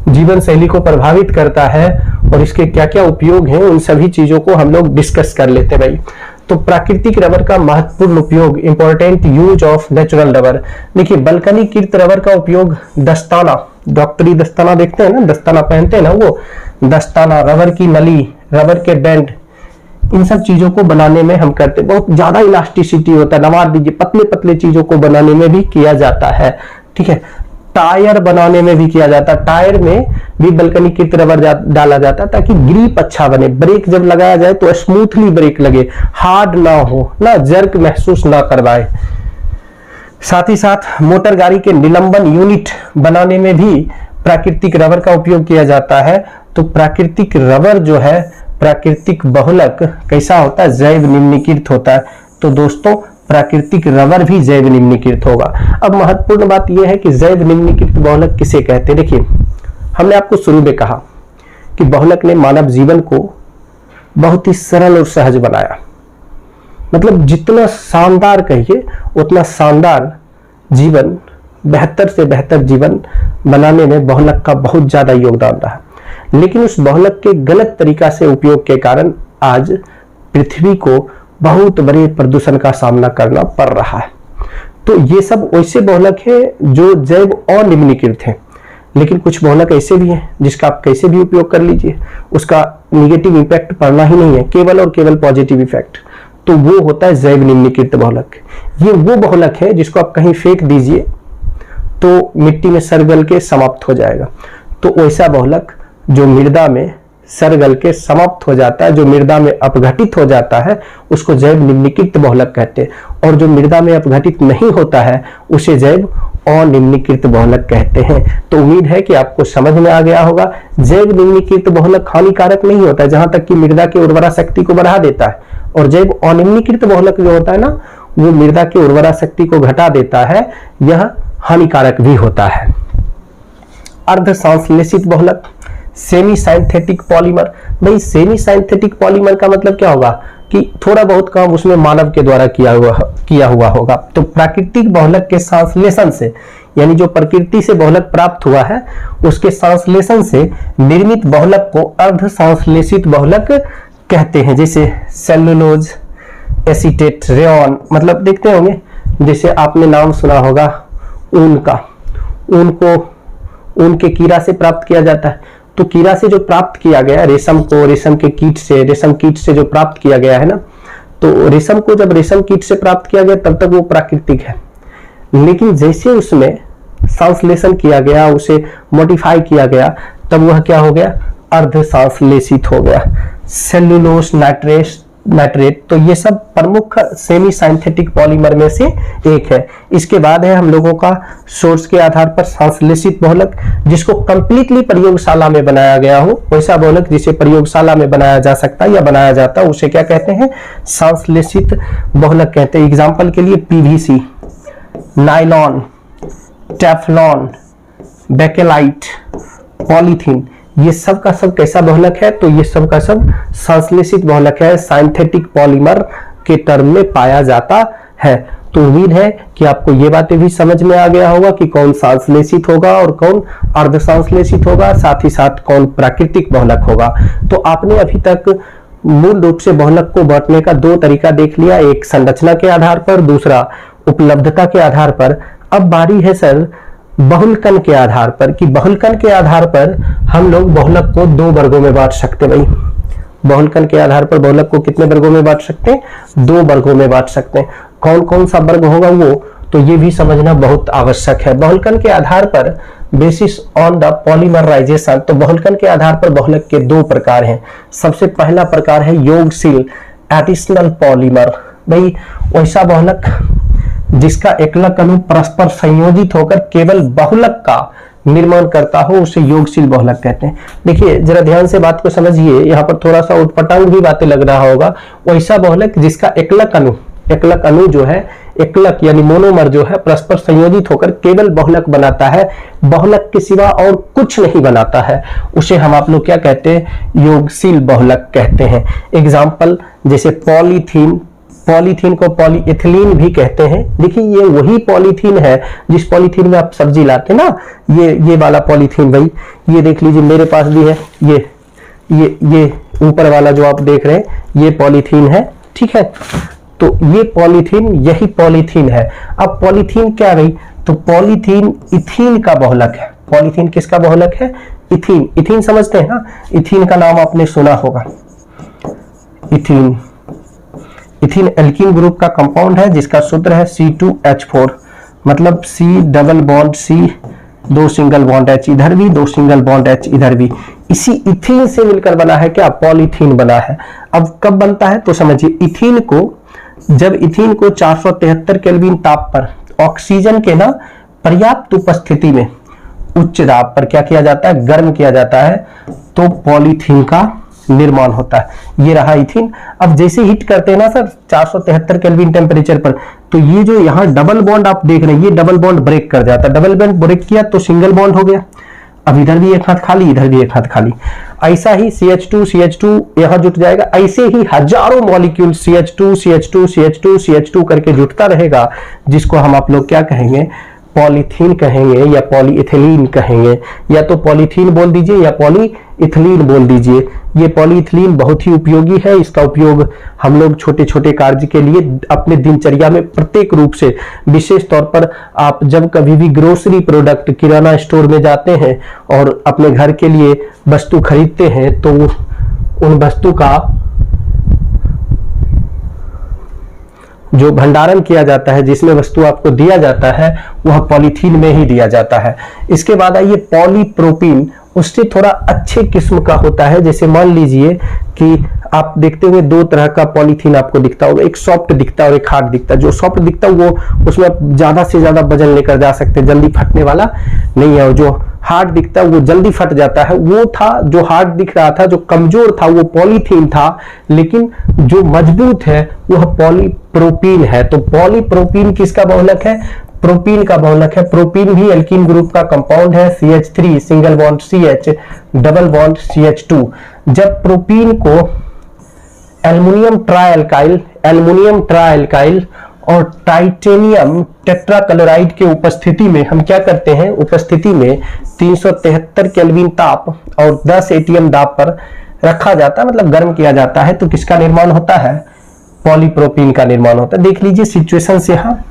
जीवन शैली को प्रभावित करता है और इसके क्या क्या उपयोग हैं, उन सभी चीजों को हम लोग डिस्कस कर लेते हैं भाई। तो प्राकृतिक रबर का महत्वपूर्ण उपयोग, important use of natural rubber. देखिए वल्कनीकृत रबर का उपयोग दस्ताना, डॉक्टरी दस्ताना देखते हैं ना, दस्ताना पहनते हैं ना, वो दस्ताना, रबर की नली, रबर के बैंड, इन सब चीजों को बनाने में हम करते हैं। बहुत ज्यादा इलास्टिसिटी होता है, नवार दीजिए, पतले पतले चीजों को बनाने में भी किया जाता है। ठीक है, टायर बनाने में भी किया जाता है, टायर में भी वल्कनीकृत रबर डाला जाता है ताकि ग्रिप अच्छा बने, ब्रेक जब लगाया जाए तो स्मूथली ब्रेक लगे, हार्ड ना हो ना, जर्क महसूस ना करवाए। साथ ही साथ मोटर गाड़ी के निलंबन यूनिट बनाने में भी प्राकृतिक रबर का उपयोग किया जाता है। तो प्राकृतिक रबर जो है, प्राकृतिक बहुलक कैसा होता है, जैव निम्नीकृत होता है। तो दोस्तों प्राकृतिक रबर भी जैव निम्नीकृत होगा। अब महत्वपूर्ण बात यह है कि जैव निम्नीकृत बहुलक किसे कहते हैं। देखिए हमने आपको शुरू में कहा कि बहुलक ने मानव जीवन को बहुत ही सरल और सहज बनाया, मतलब जितना शानदार कहिए उतना शानदार जीवन, बेहतर से बेहतर जीवन बनाने में बहुलक का बहुत ज्यादा योगदान रहा। लेकिन उस बहुलक के गलत तरीका से उपयोग के कारण आज पृथ्वी को बहुत बड़े प्रदूषण का सामना करना पड़ रहा है। तो ये सब वैसे बहुलक है जो जैव अनिम्नीकृत है, लेकिन कुछ बहुलक ऐसे भी हैं जिसका आप कैसे भी उपयोग कर लीजिए, उसका निगेटिव इफेक्ट पड़ना ही नहीं है, केवल और केवल पॉजिटिव इफेक्ट। तो वो होता है जैव निम्नीकृत बहुलक। ये वो बहुलक है जिसको आप कहीं फेंक दीजिए तो मिट्टी में सरगल के समाप्त हो जाएगा। तो वैसा बहुलक जो मृदा में सरगल के समाप्त हो जाता है, जो मृदा में अपघटित हो जाता है, उसको जैव निम्नीकृत बहुलक कहते हैं। और जो मृदा में अपघटित नहीं होता है उसे जैव अनिम्नीकृत बहुलक कहते हैं। तो उम्मीद है कि आपको समझ में आ गया होगा। जैव निम्नीकृत बहुलक हानिकारक नहीं होता है जहां तक कि मृदा की उर्वरा शक्ति को बढ़ा देता है, और जैव अनिम्नीकृत बहुलक जो होता है ना, वो मृदा की उर्वरा शक्ति को घटा देता है, यह हानिकारक भी होता है। अर्ध संश्लेषित बहुलक, सेमी साइंथेटिक पॉलीमर। भाई सेमी साइंथेटिक पॉलीमर का मतलब क्या होगा कि थोड़ा बहुत काम उसमें मानव के द्वारा किया हुआ होगा। तो प्राकृतिक बहुलक के संश्लेषण से, यानी जो प्रकृति से बहुलक प्राप्त हुआ है उसके संश्लेषण से निर्मित बहुलक को अर्ध संश्लेषित बहुलक कहते हैं। जैसे सेलुलोज, एसीटेट, रेयन, मतलब देखते होंगे, जैसे आपने नाम सुना होगा ऊन का, ऊन को ऊन के कीड़ा से प्राप्त किया जाता है। तो कीड़ा से जो प्राप्त किया गया रेशम को, रेशम के कीट से, रेशम कीट से जो प्राप्त किया गया है ना, तो रेशम को जब रेशम कीट से प्राप्त किया गया तब तक वो प्राकृतिक है। लेकिन जैसे उसमें संश्लेषण किया गया, उसे मॉडिफाई किया गया, तब वह क्या हो गया, अर्ध संश्लेषित हो गया। सेलुलोज नाइट्रेट, तो ये सब प्रमुख सेमी साइंथेटिक पॉलीमर में से एक है। इसके बाद है हम लोगों का सोर्स के आधार पर संश्लेषित बहुलक, जिसको कंप्लीटली प्रयोगशाला में बनाया गया हो। वैसा बहुलक जिसे प्रयोगशाला में बनाया जा सकता है या बनाया जाता है उसे क्या कहते हैं, संश्लेषित बहुलक कहते हैं। एग्जाम्पल के लिए PVC, nylon, Teflon, bakelite, polythene, ये सब का सब कैसा बहुलक है, तो ये सब का सब संश्लेषित बहुलक है, साइंथेटिक पॉलीमर के टर्म में पाया जाता है। तो उम्मीद है कि आपको ये बातें भी समझ में आ गया होगा कि कौन संश्लेषित होगा और कौन अर्ध संश्लेषित होगा, साथ ही साथ कौन प्राकृतिक बहुलक होगा। तो आपने अभी तक मूल रूप से बहुलक को बांटने का दो तरीका देख लिया, एक संरचना के आधार पर, दूसरा उपलब्धता के आधार पर। अब बारी है सर बहुलकन के आधार पर, कि बहुलकन के आधार पर हम लोग बहुलक को दो वर्गों में बांट सकते हैं। भाई बहुलकन के आधार पर बहुलक को कितने वर्गों में बांट सकते हैं, दो वर्गों में बांट सकते हैं। कौन कौन सा वर्ग होगा वो, तो ये भी समझना बहुत आवश्यक है। बहुलकन के आधार पर बेसिस ऑन द पॉलीमराइजेशन, तो बहुलकन के आधार पर बहुलक के दो प्रकार हैं। सबसे पहला प्रकार है योगशील एडिशनल पॉलीमर, भाई वैसा बहुलक जिसका एकलक अणु परस्पर संयोजित होकर केवल बहुलक का निर्माण करता हो उसे योगशील बहुलक कहते हैं। देखिए जरा ध्यान से बात को समझिए, यहाँ पर थोड़ा सा उटपटांग भी बातें लग रहा होगा। वैसा बहुलक जिसका एकलक अणु जो है, एकलक यानी मोनोमर जो है परस्पर संयोजित होकर केवल बहुलक बनाता है, बहुलक के सिवा और कुछ नहीं बनाता है, उसे हम आप लोग क्या कहते हैं, योगशील बहुलक कहते हैं। एग्जाम्पल जैसे पॉलीथीन, पॉलीथीन को पॉलीइथिलीन भी कहते हैं। देखिए ये वही पॉलीथीन है जिस पॉलीथीन में आप सब्जी लाते हैं ना, ये वाला पॉलीथीन, भाई ये देख लीजिए मेरे पास भी है, ये ऊपर वाला जो आप देख रहे हैं ये पॉलीथीन है, ठीक है। तो ये पॉलीथीन, यही पॉलीथीन है। अब पॉलीथीन क्या रही, तो पॉलीथीन इथीन का बहुलक है। पॉलीथीन किसका बहुलक है, इथीन। इथीन समझते हैं ना, इथीन का नाम आपने सुना होगा, इथीन। इथीन एल्कीन ग्रुप का कंपाउंड है जिसका सूत्र है C2H4, मतलब C double bond C, 2 single bond H इधर भी, 2 सिंगल बॉन्ड H इधर भी। इसी इथीन से मिलकर बना है क्या, पॉलीथीन बना है। अब कब बनता है तो समझिए, इथीन को जब इथीन को 473 केल्विन ताप पर ऑक्सीजन के ना पर्याप्त उपस्थिति में उच्च दाब पर क्या किया जाता है, गर्म किया जाता है, तो पॉलीथीन का निर्माण होता है। ये रहा इथीन। अब जैसे हीट करते हैं ना सर 473 केल्विन टेम्परेचर पर, तो ये जो यहाँ डबल बॉन्ड आप देख रहे हैं, ये डबल बॉन्ड ब्रेक कर जाता है। डबल बॉन्ड ब्रेक किया तो सिंगल बॉन्ड हो गया। अब इधर भी एक हाथ खाली, इधर भी एक हाथ खाली। ऐसा ही CH2 यहां जुट जाएगा। ऐसे ही हजारों मॉलिक्यूल CH2 करके जुटता रहेगा, जिसको हम आप लोग क्या कहेंगे, पॉलीथीन कहेंगे या पॉलीइथिलीन कहेंगे, या तो पॉलीथीन बोल दीजिए या पॉलीइथिलीन बोल दीजिए। ये पॉलीइथिलीन बहुत ही उपयोगी है। इसका उपयोग हम लोग छोटे छोटे कार्य के लिए अपने दिनचर्या में प्रत्येक रूप से, विशेष तौर पर आप जब कभी भी ग्रोसरी प्रोडक्ट किराना स्टोर में जाते हैं और अपने घर के लिए वस्तु खरीदते हैं, तो उन वस्तु का जो भंडारण किया जाता है, जिसमें वस्तु आपको दिया जाता है, वह पॉलीथीन में ही दिया जाता है। इसके बाद आइए पॉलीप्रोपीन, उससे थोड़ा अच्छे किस्म का होता है। जैसे मान लीजिए कि आप देखते हुए 2 तरह का पॉलीथीन आपको दिखता होगा, एक सॉफ्ट दिखता है और एक हार्ड दिखता है। जो सॉफ्ट दिखता है वो उसमें ज्यादा से ज्यादा वजन लेकर जा सकते हैं, जल्दी फटने वाला नहीं है। और जो हार्ड दिखता है वो जल्दी फट जाता है। वो था जो हार्ड दिख रहा था, जो कमजोर था, वो पॉलीथीन था, लेकिन जो मजबूत है वह पॉलीप्रोपीन है। तो पॉलीप्रोपीन किसका बहुलक है, प्रोपीन का बहुलक है। प्रोपीन भी एल्कीन ग्रुप का कंपाउंड है, CH3 single bond CH double bond CH2। जब प्रोपीन को एल्युमिनियम ट्राइएल्काइल और टाइटेनियम टेट्राक्लोराइड के उपस्थिति में हम क्या करते हैं, उपस्थिति में 373 केल्विन ताप और 10 ATM दाब पर रखा जाता है, मतलब गर्म किया जाता है, तो किसका निर्माण होता है, पॉलीप्रोपीन का निर्माण होता है। देख लीजिए सिचुएशन से, यहाँ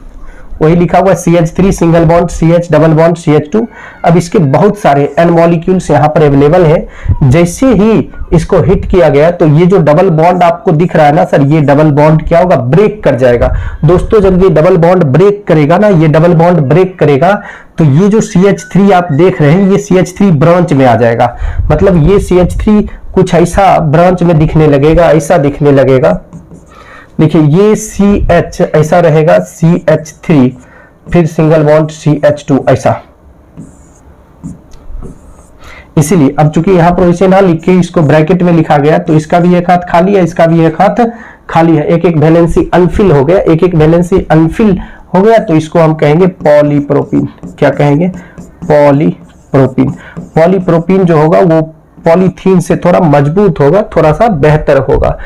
वही लिखा हुआ CH3 single bond CH double bond CH2। अब इसके बहुत सारे N मॉलिक्यूल्स यहाँ पर अवेलेबल है। जैसे ही इसको हिट किया गया तो ये जो डबल बॉन्ड आपको दिख रहा है ना सर, ये डबल बॉन्ड क्या होगा, ब्रेक कर जाएगा। दोस्तों जब ये डबल बॉन्ड ब्रेक करेगा ना, ये डबल बॉन्ड ब्रेक करेगा, तो ये जो CH3 आप देख रहे हैं, ये CH3 ब्रांच में आ जाएगा। मतलब ये CH3 कुछ ऐसा ब्रांच में दिखने लगेगा, ऐसा दिखने लगेगा। देखिए ये CH ऐसा रहेगा, CH3 फिर सिंगल बॉन्ड CH2 ऐसा। इसीलिए अब चूंकि यहाँ पर इसे ना लिख के इसको ब्रैकेट में लिखा गया, तो इसका भी एक हाथ खाली है, इसका भी एक हाथ खाली है। एक एक वैलेंसी अनफिल हो गया, एक एक वैलेंसी अनफिल हो गया, तो इसको हम कहेंगे पॉलीप्रोपीन। क्या कहेंगे, पॉलीप्रोपीन। पॉलीप्रोपीन जो होगा वो पॉलीथीन से थोड़ा मजबूत होगा, थोड़ा सा बेहतर होगा।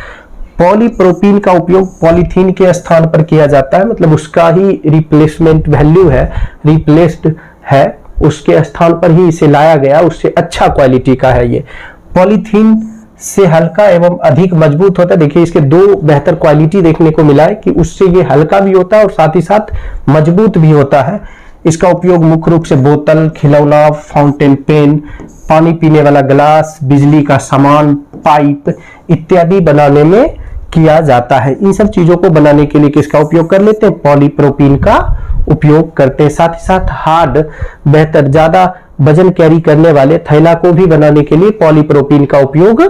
पॉलीप्रोपीन का उपयोग पॉलीथीन के स्थान पर किया जाता है, मतलब उसका ही रिप्लेसमेंट वैल्यू है, रिप्लेस्ड है, उसके स्थान पर ही इसे लाया गया, उससे अच्छा क्वालिटी का है। ये पॉलीथीन से हल्का एवं अधिक मजबूत होता है। देखिए इसके 2 बेहतर क्वालिटी देखने को मिला है कि उससे ये हल्का भी होता है और साथ ही साथ मजबूत भी होता है। इसका उपयोग मुख्य रूप से बोतल, खिलौना, फाउंटेन पेन, पानी पीने वाला गिलास, बिजली का सामान, पाइप इत्यादि बनाने में किया जाता है। इन सब चीजों को बनाने के लिए किसका उपयोग कर लेते हैं, पॉलीप्रोपीन का उपयोग करते हैं। साथ ही साथ हार्ड, बेहतर, ज्यादा वजन कैरी करने वाले थैला को भी बनाने के लिए पॉलीप्रोपीन का उपयोग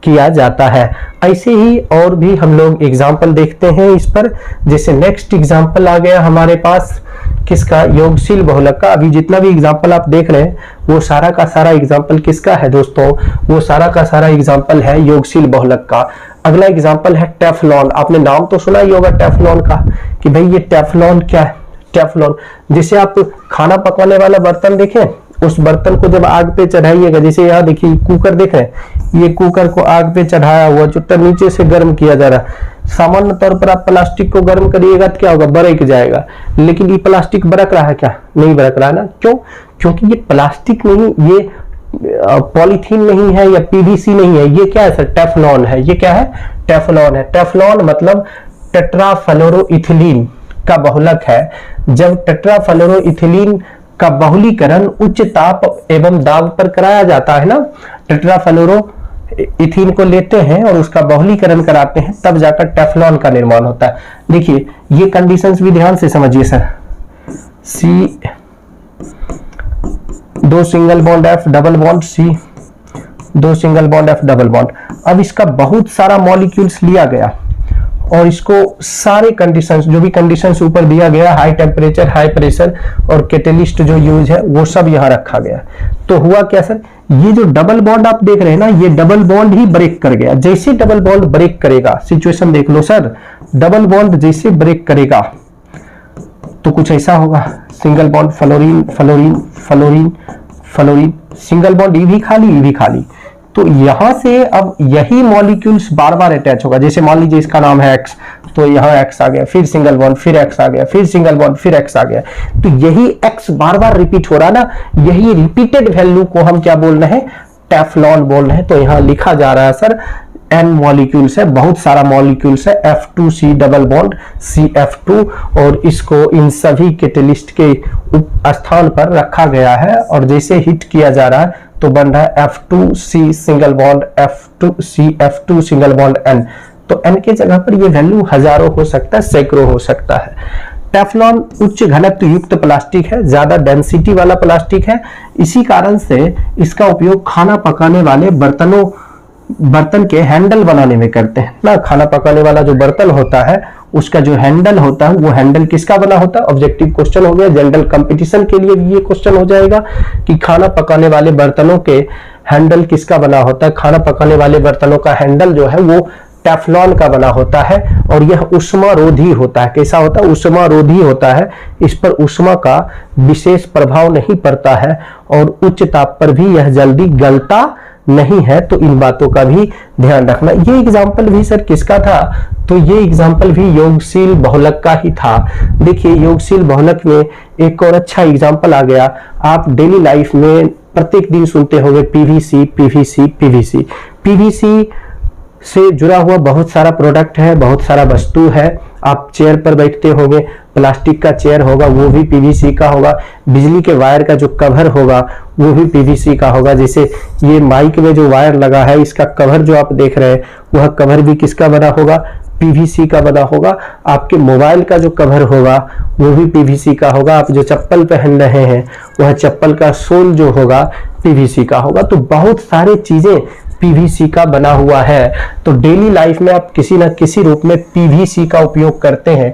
किया जाता है। ऐसे ही और भी हम लोग एग्जाम्पल देखते हैं इस पर। जैसे नेक्स्ट एग्जाम्पल आ गया हमारे पास किसका, योगशील बहुलक का। अभी जितना भी एग्जाम्पल आप देख रहे हैं वो सारा का सारा एग्जाम्पल किसका है दोस्तों, वो सारा का सारा एग्जाम्पल है योगशील बहुलक का। अगला एग्जाम्पल है टेफ्लॉन। आपने नाम तो सुना ही होगा टेफ्लॉन का, कि भाई ये टेफ्लॉन क्या है। टेफ्लॉन जैसे आप खाना पकाने वाला बर्तन देखें, उस बर्तन को जब आग पे चढ़ाइएगा, जैसे यहाँ देखिए कुकर देख रहे हैं, ये कुकर को आग पे चढ़ाया हुआ, चुट्टा नीचे से गर्म किया जा रहा है। सामान्य तौर पर आप प्लास्टिक को गर्म करिएगा तो क्या होगा, बरक जाएगा। लेकिन ये प्लास्टिक बरक रहा है क्या, नहीं बरक रहा है ना। क्यों, क्योंकि ये प्लास्टिक नहीं, ये पॉलीथीन नहीं है या पीवीसी नहीं है, ये क्या है सर, टेफ्लॉन है। ये क्या है, टेफ्लॉन है। टेफ्लॉन मतलब टेट्राफ्लोरोइथिलीन का बहुलक है। जब टेट्राफ्लोरोइथिलीन का बहुलीकरण उच्च ताप एवं दाब पर कराया जाता है ना, टेट्राफ्लोरोइथीन को लेते हैं और उसका बहुलीकरण कराते हैं, तब जाकर टेफ्लॉन का निर्माण होता है। देखिए ये कंडीशंस भी ध्यान से समझिए सर। सी, दो single bond F double bond C, दो single bond F double bond. अब इसका बहुत सारा मॉलिक्यूल्स लिया गया और इसको सारे कंडीशंस, जो भी कंडीशंस ऊपर दिया गया, हाई टेम्परेचर, हाई प्रेशर और कैटेलिस्ट जो यूज है, वो सब यहां रखा गया। तो हुआ क्या सर, ये जो डबल बॉन्ड आप देख रहे हैं ना, ये डबल बॉन्ड ही ब्रेक कर गया। जैसे डबल बॉन्ड ब्रेक करेगा, सिचुएशन देख लो सर, डबल बॉन्ड जैसे ब्रेक करेगा तो कुछ ऐसा होगा, single bond fluorine fluorine fluorine fluorine, single bond E भी खाली, ई भी खाली। तो यहां से अब यही मॉलिक्यूल्स बार बार अटैच होगा। जैसे मान लीजिए इसका नाम है एक्स, तो यहाँ एक्स आ गया, फिर सिंगल बॉन्ड, फिर एक्स आ गया, फिर सिंगल बॉन्ड, फिर एक्स आ गया। तो यही एक्स बार बार रिपीट हो रहा ना, यही रिपीटेड वैल्यू को हम क्या बोल रहे हैं, टेफ्लॉन बोल रहे हैं। तो यहाँ लिखा जा रहा है सर एन मॉलिक्यूल्स है, बहुत सारा मॉलिक्यूल्स है, F2C डबल बॉन्ड CF2, और इसको इन सभी कैटेलिस्ट के स्थान पर रखा गया है। और जैसे हिट किया जा रहा है तो बन रहा है F2C single bond F2C F2 single bond N। तो N के जगह पर ये वैल्यू हजारों हो सकता है, सैकड़ों हो सकता है। टेफ्लॉन उच्च घनत्व युक्त प्लास्टिक है, ज्यादा डेंसिटी वाला प्लास्टिक है। इसी कारण से इसका उपयोग खाना पकाने वाले बर्तन के हैंडल बनाने में करते हैं ना। खाना पकाने वाला जो बर्तन होता है उसका जो हैंडल होता है, वो हैंडल किसका बना होता है, ऑब्जेक्टिव क्वेश्चन हो गया। जनरल कंपटीशन के लिए भी ये क्वेश्चन हो जाएगा कि खाना पकाने वाले बर्तनों के हैंडल किसका बना होता है। खाना पकाने वाले बर्तनों का हैंडल जो है वो टेफ्लॉन का बना होता है और यह उष्मारोधी होता है। कैसा होता है, उष्मारोधी होता है। इस पर उष्मा का विशेष प्रभाव नहीं पड़ता है और उच्च ताप पर भी यह जल्दी गलता नहीं है। तो इन बातों का भी ध्यान रखना। ये एग्जाम्पल भी सर किसका था, तो ये एग्जाम्पल भी योगशील बहुलक का ही था। देखिए योगशील बहुलक में एक और अच्छा एग्जाम्पल आ गया। आप डेली लाइफ में प्रत्येक दिन सुनते होंगे पीवीसी पीवीसी पीवीसी। पीवीसी से जुड़ा हुआ बहुत सारा प्रोडक्ट है, बहुत सारा वस्तु है। आप चेयर पर बैठते होंगे, प्लास्टिक का चेयर होगा वो भी पीवीसी का होगा। बिजली के वायर का जो कवर होगा वो भी पीवीसी का होगा। जैसे ये माइक में जो वायर लगा है, इसका कवर जो आप देख रहे हैं वह कवर भी किसका बना होगा, पीवीसी का बना होगा। आपके मोबाइल का जो कवर होगा वो भी पीवीसी का होगा। आप जो चप्पल पहन रहे हैं वह चप्पल का सोल जो होगा पीवीसी का होगा। तो बहुत सारी चीजें पीवीसी का बना हुआ है। तो डेली लाइफ में आप किसी न किसी रूप में पीवीसी का उपयोग करते हैं।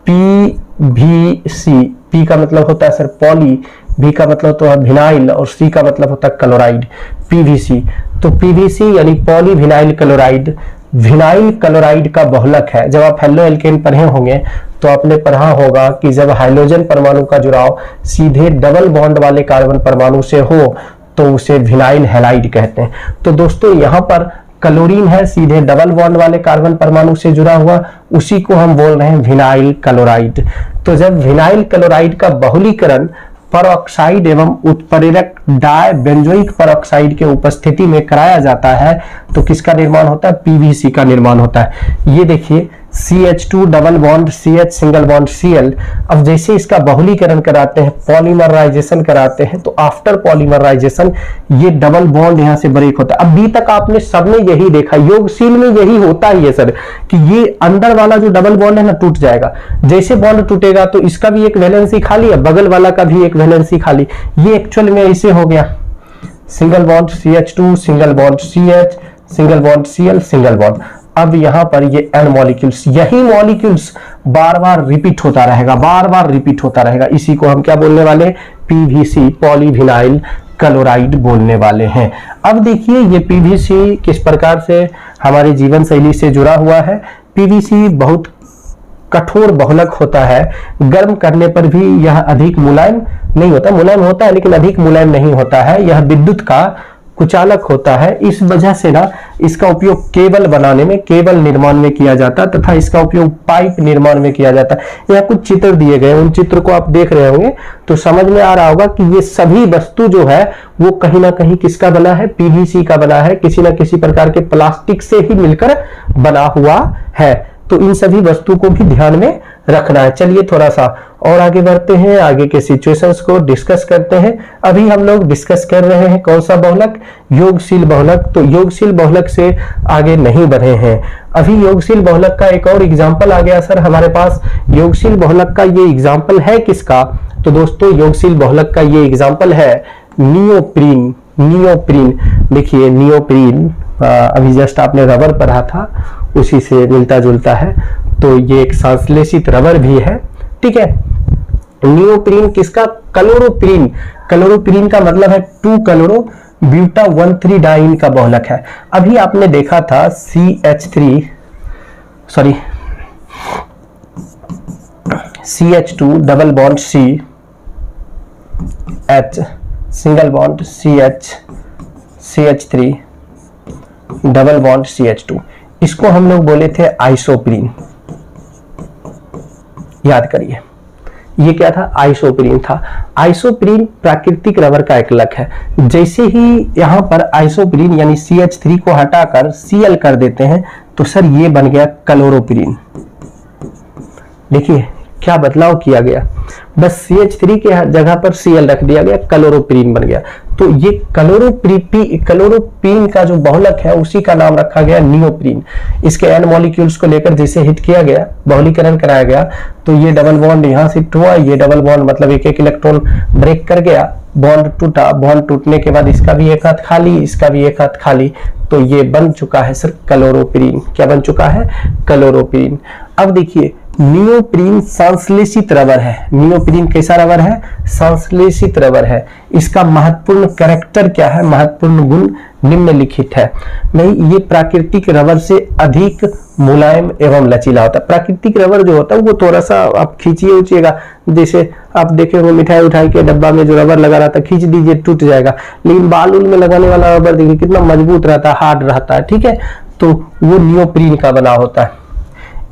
पीवीसी, पी का मतलब होता है सर पॉली, भी का मतलब तो है विनाइल और सी का मतलब होता है क्लोराइड। पीवीसी, तो पीवीसी यानी poly vinyl chloride, vinyl chloride का बहुलक है। जब आप हेलो एल्केन पढ़े होंगे तो आपने पढ़ा होगा कि जब हाइड्रोजन परमाणु का जुड़ाव सीधे डबल बॉन्ड वाले कार्बन परमाणु से हो तो उसे विनाइल हैलाइड कहते हैं। तो दोस्तों यहाँ पर क्लोरीन है सीधे डबल बॉन्ड वाले कार्बन परमाणु से जुड़ा हुआ, उसी को हम बोल रहे हैं विनाइल क्लोराइड। तो जब विनाइल क्लोराइड का बहुलीकरण परऑक्साइड एवं उत्प्रेरक डायबेंजोइक परऑक्साइड के उपस्थिति में कराया जाता है तो किसका निर्माण होता है, पीवीसी का निर्माण होता है। ये देखिए CH2 double bond CH single bond Cl। अब जैसे इसका बहुलीकरण कराते हैं, पॉलीमराइजेशन कराते हैं, तो आफ्टर पॉलीमराइजेशन ये डबल बॉन्ड यहाँ से ब्रेक होता है। अभी तक आपने सबने यही देखा, योगशील में यही होता ही है सर, कि ये अंदर वाला जो डबल बॉन्ड है ना टूट जाएगा। जैसे बॉन्ड टूटेगा तो इसका भी एक वैलेंसी खाली है, बगल वाला का भी एक वैलेंसी खाली। ये एक्चुअल में ऐसे हो गया, single bond CH2 single bond CH single bond Cl, single bond. अब यहां पर ये N मॉलिक्यूल्स, यही मॉलिक्यूल्स बार बार रिपीट होता रहेगा, बार बार रिपीट होता रहेगा। इसी को हम क्या बोलने वाले हैं? PVC, पॉलीविनाइल क्लोराइड बोलने वाले हैं। अब देखिए ये PVC किस प्रकार से हमारे जीवन शैली से जुड़ा हुआ है। PVC बहुत कठोर बहुलक होता है, गर्म करने पर भी यह अधिक मुलायम नहीं होता, मुलायम होता है लेकिन अधिक मुलायम नहीं होता है। यह विद्युत का कुचालक होता है। इस वजह से ना इसका उपयोग केबल बनाने में, केबल निर्माण में किया जाता है तथा इसका उपयोग पाइप निर्माण में किया जाता है। यहाँ कुछ चित्र दिए गए, उन चित्र को आप देख रहे होंगे तो समझ में आ रहा होगा कि ये सभी वस्तु जो है वो कहीं ना कहीं किसका बना है? PVC का बना है, किसी न किसी प्रकार के प्लास्टिक से ही मिलकर बना हुआ है। तो इन सभी वस्तु को भी ध्यान में रखना है। चलिए थोड़ा सा और आगे बढ़ते हैं, आगे के सिचुएशंस को डिस्कस करते हैं। अभी हम लोग डिस्कस कर रहे हैं कौन सा बहुलक? योगशील बहुलक। तो योगशील बहुलक से आगे नहीं बढ़े हैं। अभी योगशील बहुलक का एक और एग्जाम्पल आ गया सर हमारे पास। योगशील बहुलक का ये एग्जाम्पल है किसका? तो दोस्तों योगशील बहुलक का ये एग्जाम्पल है नियोप्रीन। नियोप्रीन देखिए, नियोप्रीन अभी जस्ट आपने रबर पढ़ा था, उसी से मिलता जुलता है। तो ये एक संश्लेषित रबर भी है, ठीक है। नियोप्रीन किसका? क्लोरोप्रीन। क्लोरोप्रीन का मतलब है 2 क्लोरो ब्यूटा 1,3 डाइन का बहुलक है। अभी आपने देखा था CH2 double bond CH single bond CH3 double bond CH2, इसको हम लोग बोले थे आइसोप्रीन। याद करिए ये क्या था? आइसोप्रीन था। आइसोप्रीन प्राकृतिक रबर का एकलक है। जैसे ही यहां पर आइसोप्रीन यानी CH3 को हटाकर Cl कर देते हैं तो सर ये बन गया क्लोरोप्रीन। देखिए क्या बदलाव किया गया, बस CH3 के जगह पर Cl रख दिया गया, क्लोरोप्रीन बन गया। तो ये क्लोरोप्रीन का जो बहुलक है उसी का नाम रखा गया नियोप्रीन। इसके N मॉलिक्यूल्स को लेकर जैसे हिट किया गया, बहुलीकरण कराया गया, तो ये डबल बॉन्ड यहाँ शिफ्ट हुआ, ये डबल बॉन्ड मतलब एक एक इलेक्ट्रॉन ब्रेक कर गया, बॉन्ड टूटा, बॉन्ड टूटने के बाद इसका भी एक हाथ खाली, इसका भी एक हाथ खाली, तो ये बन चुका है सर क्लोरोप्रीन। क्या बन चुका है? क्लोरोप्रीन। अब देखिए नियोप्रीन संश्लेषित रबर है। नियोप्रीन कैसा रबर है? संश्लेषित रबर है। इसका महत्वपूर्ण कैरेक्टर क्या है? महत्वपूर्ण गुण निम्नलिखित है। नहीं, ये प्राकृतिक रबर से अधिक मुलायम एवं लचीला होता है। प्राकृतिक रबर जो होता है वो थोड़ा सा आप खींचिए उचिएगा, जैसे आप देखे हो मिठाई उठाई के डब्बा में जो रबर लगा रहता है, खींच दीजिए टूट जाएगा। लेकिन बाल उल में लगाने वाला रबर देखिए कितना मजबूत रहता है, हार्ड रहता है, ठीक है। तो वो नियोप्रीन का बना होता है।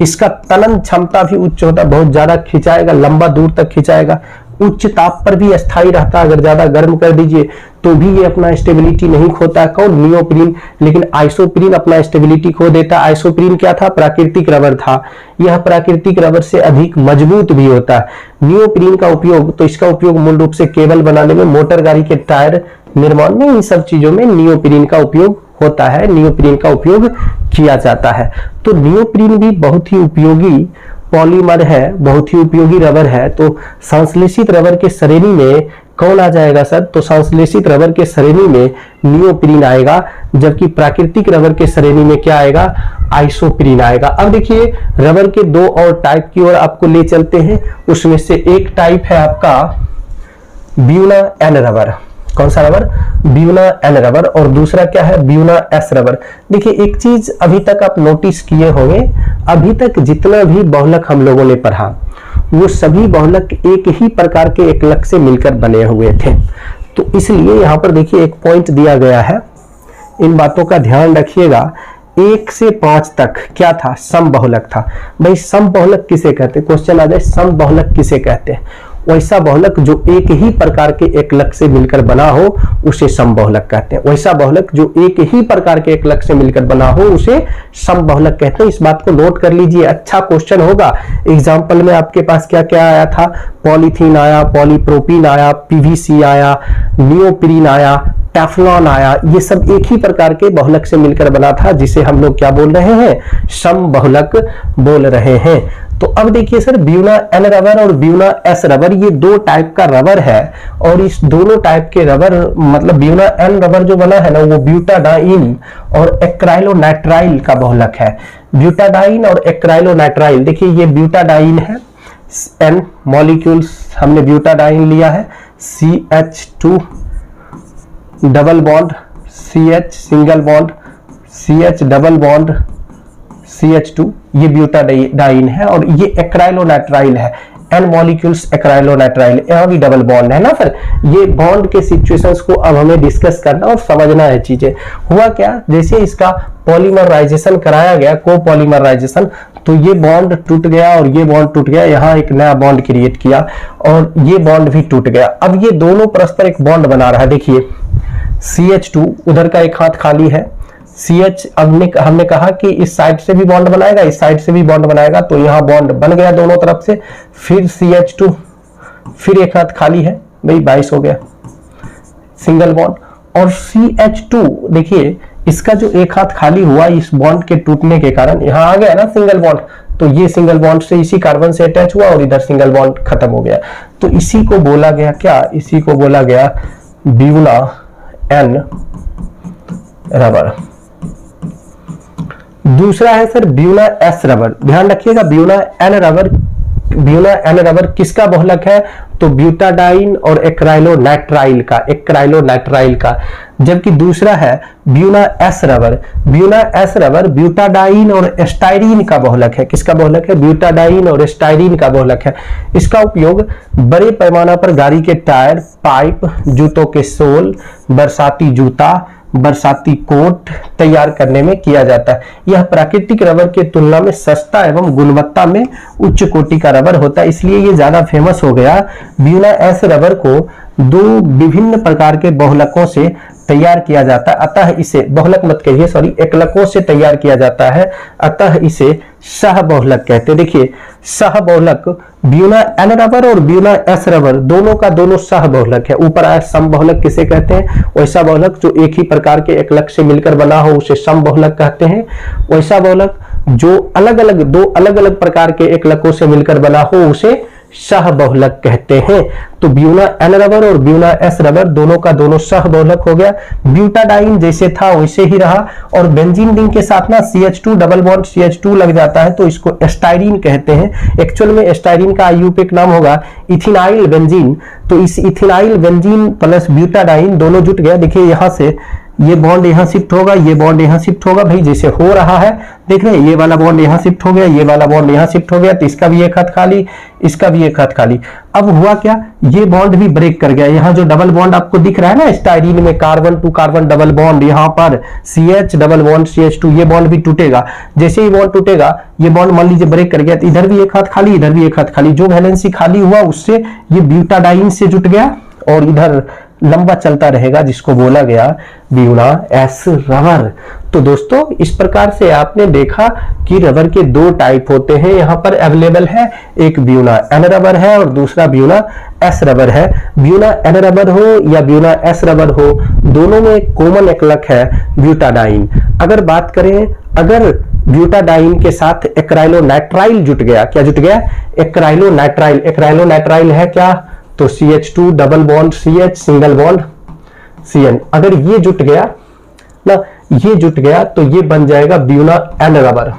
इसका तनन क्षमता भी उच्च होता है, बहुत ज्यादा खिंचाएगा, लंबा दूर तक खिंचाएगा, उच्च ताप पर भी अस्थायी रहता है। अगर ज्यादा गर्म कर दीजिए तो भी ये अपना स्टेबिलिटी नहीं खोता है। कौन? नियोप्रीन। लेकिन आइसोप्रीन अपना स्टेबिलिटी खो देता है। आइसोप्रीन क्या था? प्राकृतिक रबर था। यह प्राकृतिक रबर से अधिक मजबूत भी होता है। नियोप्रीन का उपयोग, तो इसका उपयोग मूल रूप से केबल बनाने में, मोटर गाड़ी के टायर निर्माण में, इन सब चीजों में नियोप्रीन का उपयोग होता है, नियोप्रीन का उपयोग किया जाता है। तो नियोप्रीन भी बहुत ही उपयोगी पॉलीमर है, बहुत ही उपयोगी रबर है। तो संश्लेषित रबर के श्रेणी में कौन आ जाएगा सर? तो संश्लेषित रबर के श्रेणी में नियोप्रीन आएगा, जबकि प्राकृतिक रबर के श्रेणी में क्या आएगा? आइसोप्रीन आएगा। अब देखिए रबर के दो और टाइप की ओर आपको ले चलते हैं। उसमें से एक टाइप है आपका ब्यूना एन रबर। कौन सा रबर? Buena N rubber. और दूसरा क्या है? Buena S rubber. देखिए एक चीज अभी तक आप नोटिस किए होंगे, अभी तक जितना भी बहुलक हम लोगों ने पढ़ा वो सभी बहुलक एक ही प्रकार के एकलक से मिलकर बने हुए थे। तो इसलिए यहाँ पर देखिए एक पॉइंट दिया गया है, इन बातों का ध्यान रखिएगा। 1 से 5 तक क्या था? सम बहुलक था। भाई सम बहुलक किसे कहते हैं? क्वेश्चन आ जाए, सम बहुलक किसे कहते हैं? वैसा बहुलक जो एक ही प्रकार के एकलक से मिलकर बना हो उसे सम बहुलक कहते हैं। वैसा बहुलक जो एक ही प्रकार के एकलक से मिलकर बना हो उसे सम बहुलक कहते हैं। इस बात को नोट कर लीजिए, अच्छा क्वेश्चन होगा। एग्जाम्पल में आपके पास क्या क्या आया था? पॉलीथीन आया, पॉलीप्रोपीन आया, PVC आया, नियोप्रीन आया, टेफ्लॉन आया। ये सब एक ही प्रकार के बहुलक से मिलकर बना था, जिसे हम लोग क्या बोल रहे हैं? सम बहुलक बोल रहे हैं। तो अब देखिए सर, ब्यूना एन रबर और ब्यूना एस रबर ये दो टाइप का रबर है, और इस दोनों टाइप के रबर मतलब ब्यूना एन रबर जो बना है ना वो ब्यूटाडाइन और एक्राइलोनाइट्राइल का बहुलक है। ब्यूटाडाइन और एक्राइलोनाइट्राइल, देखिए ये ब्यूटाडाइन है, एन मॉलिक्यूल्स हमने ब्यूटाडाइन लिया है, CH2 double bond CH single bond CH double bond CH2, ये ब्यूटाडाइन है, और ये एक्राइलोनाइट्राइल है, एन मॉलिक्यूल्स एक्राइलोनाइट्राइल, यहाँ भी डबल बॉन्ड है ना सर। ये बॉन्ड के सिचुएशंस को अब हमें डिस्कस करना और समझना है चीजें। हुआ क्या, जैसे इसका पॉलीमराइजेशन कराया गया, कोपॉलीमराइजेशन, तो ये बॉन्ड टूट गया और ये बॉन्ड टूट गया, यहाँ एक नया बॉन्ड क्रिएट किया और ये बॉन्ड भी टूट गया। अब ये दोनों परस्पर एक बॉन्ड बना रहा है, देखिए CH2 उधर का एक हाथ खाली है, CH अब हमने कहा कि इस साइड से भी बॉन्ड बनाएगा, इस साइड से भी बॉन्ड बनाएगा, तो यहाँ बॉन्ड बन गया दोनों तरफ से। फिर CH2, फिर एक हाथ खाली है, भाई 22 हो गया सिंगल बॉन्ड, और CH2 देखिए इसका जो एक हाथ खाली हुआ इस बॉन्ड के टूटने के कारण यहाँ आ गया ना सिंगल बॉन्ड, तो ये सिंगल बॉन्ड से इसी कार्बन से अटैच हुआ और इधर सिंगल बॉन्ड खत्म हो गया। तो इसी को बोला गया क्या, इसी को बोला गया ब्यूना एन रबर। दूसरा है सर ब्यूना एस रबर, ध्यान रखिएगा ब्यूना एन रबर किसका बहुलक है, तो ब्यूटाडाइन और एक्राइलोनाइट्राइल का, जबकि दूसरा है ब्यूना एस रबर ब्यूटाडाइन और एस्टाइरीन का बहुलक है। किसका बहुलक है, ब्यूटाडाइन और एस्टाइरीन का बहुलक है। इसका उपयोग बड़े पैमाना पर गाड़ी के टायर, पाइप, जूतों के सोल, बरसाती जूता, बरसाती कोट तैयार करने में किया जाता है। यह प्राकृतिक रबर के तुलना में सस्ता एवं गुणवत्ता में उच्च कोटि का रबर होता है, इसलिए ये ज्यादा फेमस हो गया। ब्यूना एस रबर को दो विभिन्न प्रकार के बहुलकों से तैयार किया जाता है, अतः इसे बहुलक मत कहिए, सॉरी, एकलकों से तैयार किया जाता है, अतः इसे सह बहुलक कहते हैं। देखिए सह बहुलक ब्यूना एन रबर और ब्यूना एस रबर दोनों का दोनों सह बहुलक है। ऊपर आया सम बहुलक किसे कहते हैं, वैसा बहुलक जो एक ही प्रकार के एकलक से मिलकर बना हो उसे सम बहुलक कहते हैं। वैसा बहुलक जो दो अलग अलग प्रकार के एकलकों से मिलकर बना हो उसे सह बहुलक कहते हैं। तो ब्यूना एन रबर और ब्यूना एस रबर दोनों का दोनों सह बहुलक हो गया। ब्यूटाडाइन जैसे था वैसे ही रहा, और बेंजीन रिंग के साथ ना CH2 डबल बॉन्ड CH2 लग जाता है तो इसको एस्टाइरीन कहते हैं। एक्चुअल में एस्टाइरीन का IUPAC नाम होगा इथिनाइल बेंजीन। तो इस इथिनाइल बेंजीन प्लस ब्यूटाडाइन दोनों जुट गया। देखिए यहां से ये बॉन्ड यहाँ शिफ्ट होगा, ये बॉन्ड यहाँ शिफ्ट होगा, भाई जैसे हो रहा है देख रहे हैं, ये वाला बॉन्ड यहाँ शिफ्ट हो गया, ये वाला बॉन्ड यहाँ शिफ्ट हो गया, तो इसका भी एक हाथ खाली, इसका भी एक हाथ खाली। अब हुआ क्या, ये बॉन्ड भी ब्रेक कर गया। यहाँ जो डबल बॉन्ड आपको दिख रहा है ना स्टाइरीन में, carbon to carbon double bond, यहाँ पर CH डबल बॉन्ड CH2, ये बॉन्ड भी टूटेगा। जैसे ही बॉन्ड टूटेगा, ये बॉन्ड मान लीजिए ब्रेक कर गया, तो इधर भी एक हाथ खाली, इधर भी एक हाथ खाली, जो वैलेंसी खाली हुआ उससे ये ब्यूटाडाइन से जुट गया और इधर लंबा चलता रहेगा, जिसको बोला गया ब्यूना एस रबर। तो दोस्तों इस प्रकार से आपने देखा कि रबर के दो टाइप होते हैं, यहाँ पर अवेलेबल है, एक ब्यूना एन रबर है और दूसरा ब्यूना एस रबर है। ब्यूना एन रबर हो या ब्यूना एस रबर हो, दोनों में एक कॉमन एकलक है ब्यूटाडाइन। अगर बात करें, अगर ब्यूटाडाइन के साथ एक्राइलोनाइट्राइल जुट गया, क्या जुट गया, एक्राइलोनाइट्राइल है क्या, तो CH2 double bond CH single bond CN, अगर ये जुट गया ना, ये जुट गया तो ये बन जाएगा ब्यूना एन रबर।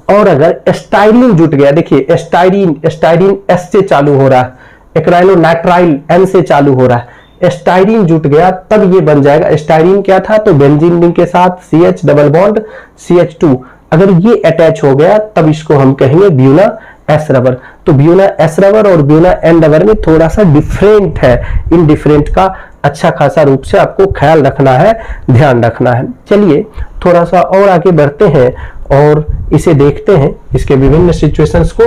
और अगर एस्टाइरीन जुट गया, देखिए एस्टाइरीन S से चालू हो रहा है, एक्राइलोनाइट्राइल N से चालू हो रहा है, एस्टाइरीन जुट गया तब ये बन जाएगा। एस्टाइरीन क्या था, तो बेंजीन रिंग के साथ CH डबल बॉन्ड CH2, अगर ये अटैच हो गया तब इसको हम कहेंगे ब्यूना एस रबर। तो ब्यूना एस रबर और ब्यूना एन रबर में थोड़ा सा डिफरेंट है, इन डिफरेंट का अच्छा खासा रूप से आपको ख्याल रखना है, ध्यान रखना है। चलिए थोड़ा सा और आगे बढ़ते हैं और इसे देखते हैं, इसके विभिन्न सिचुएशंस को।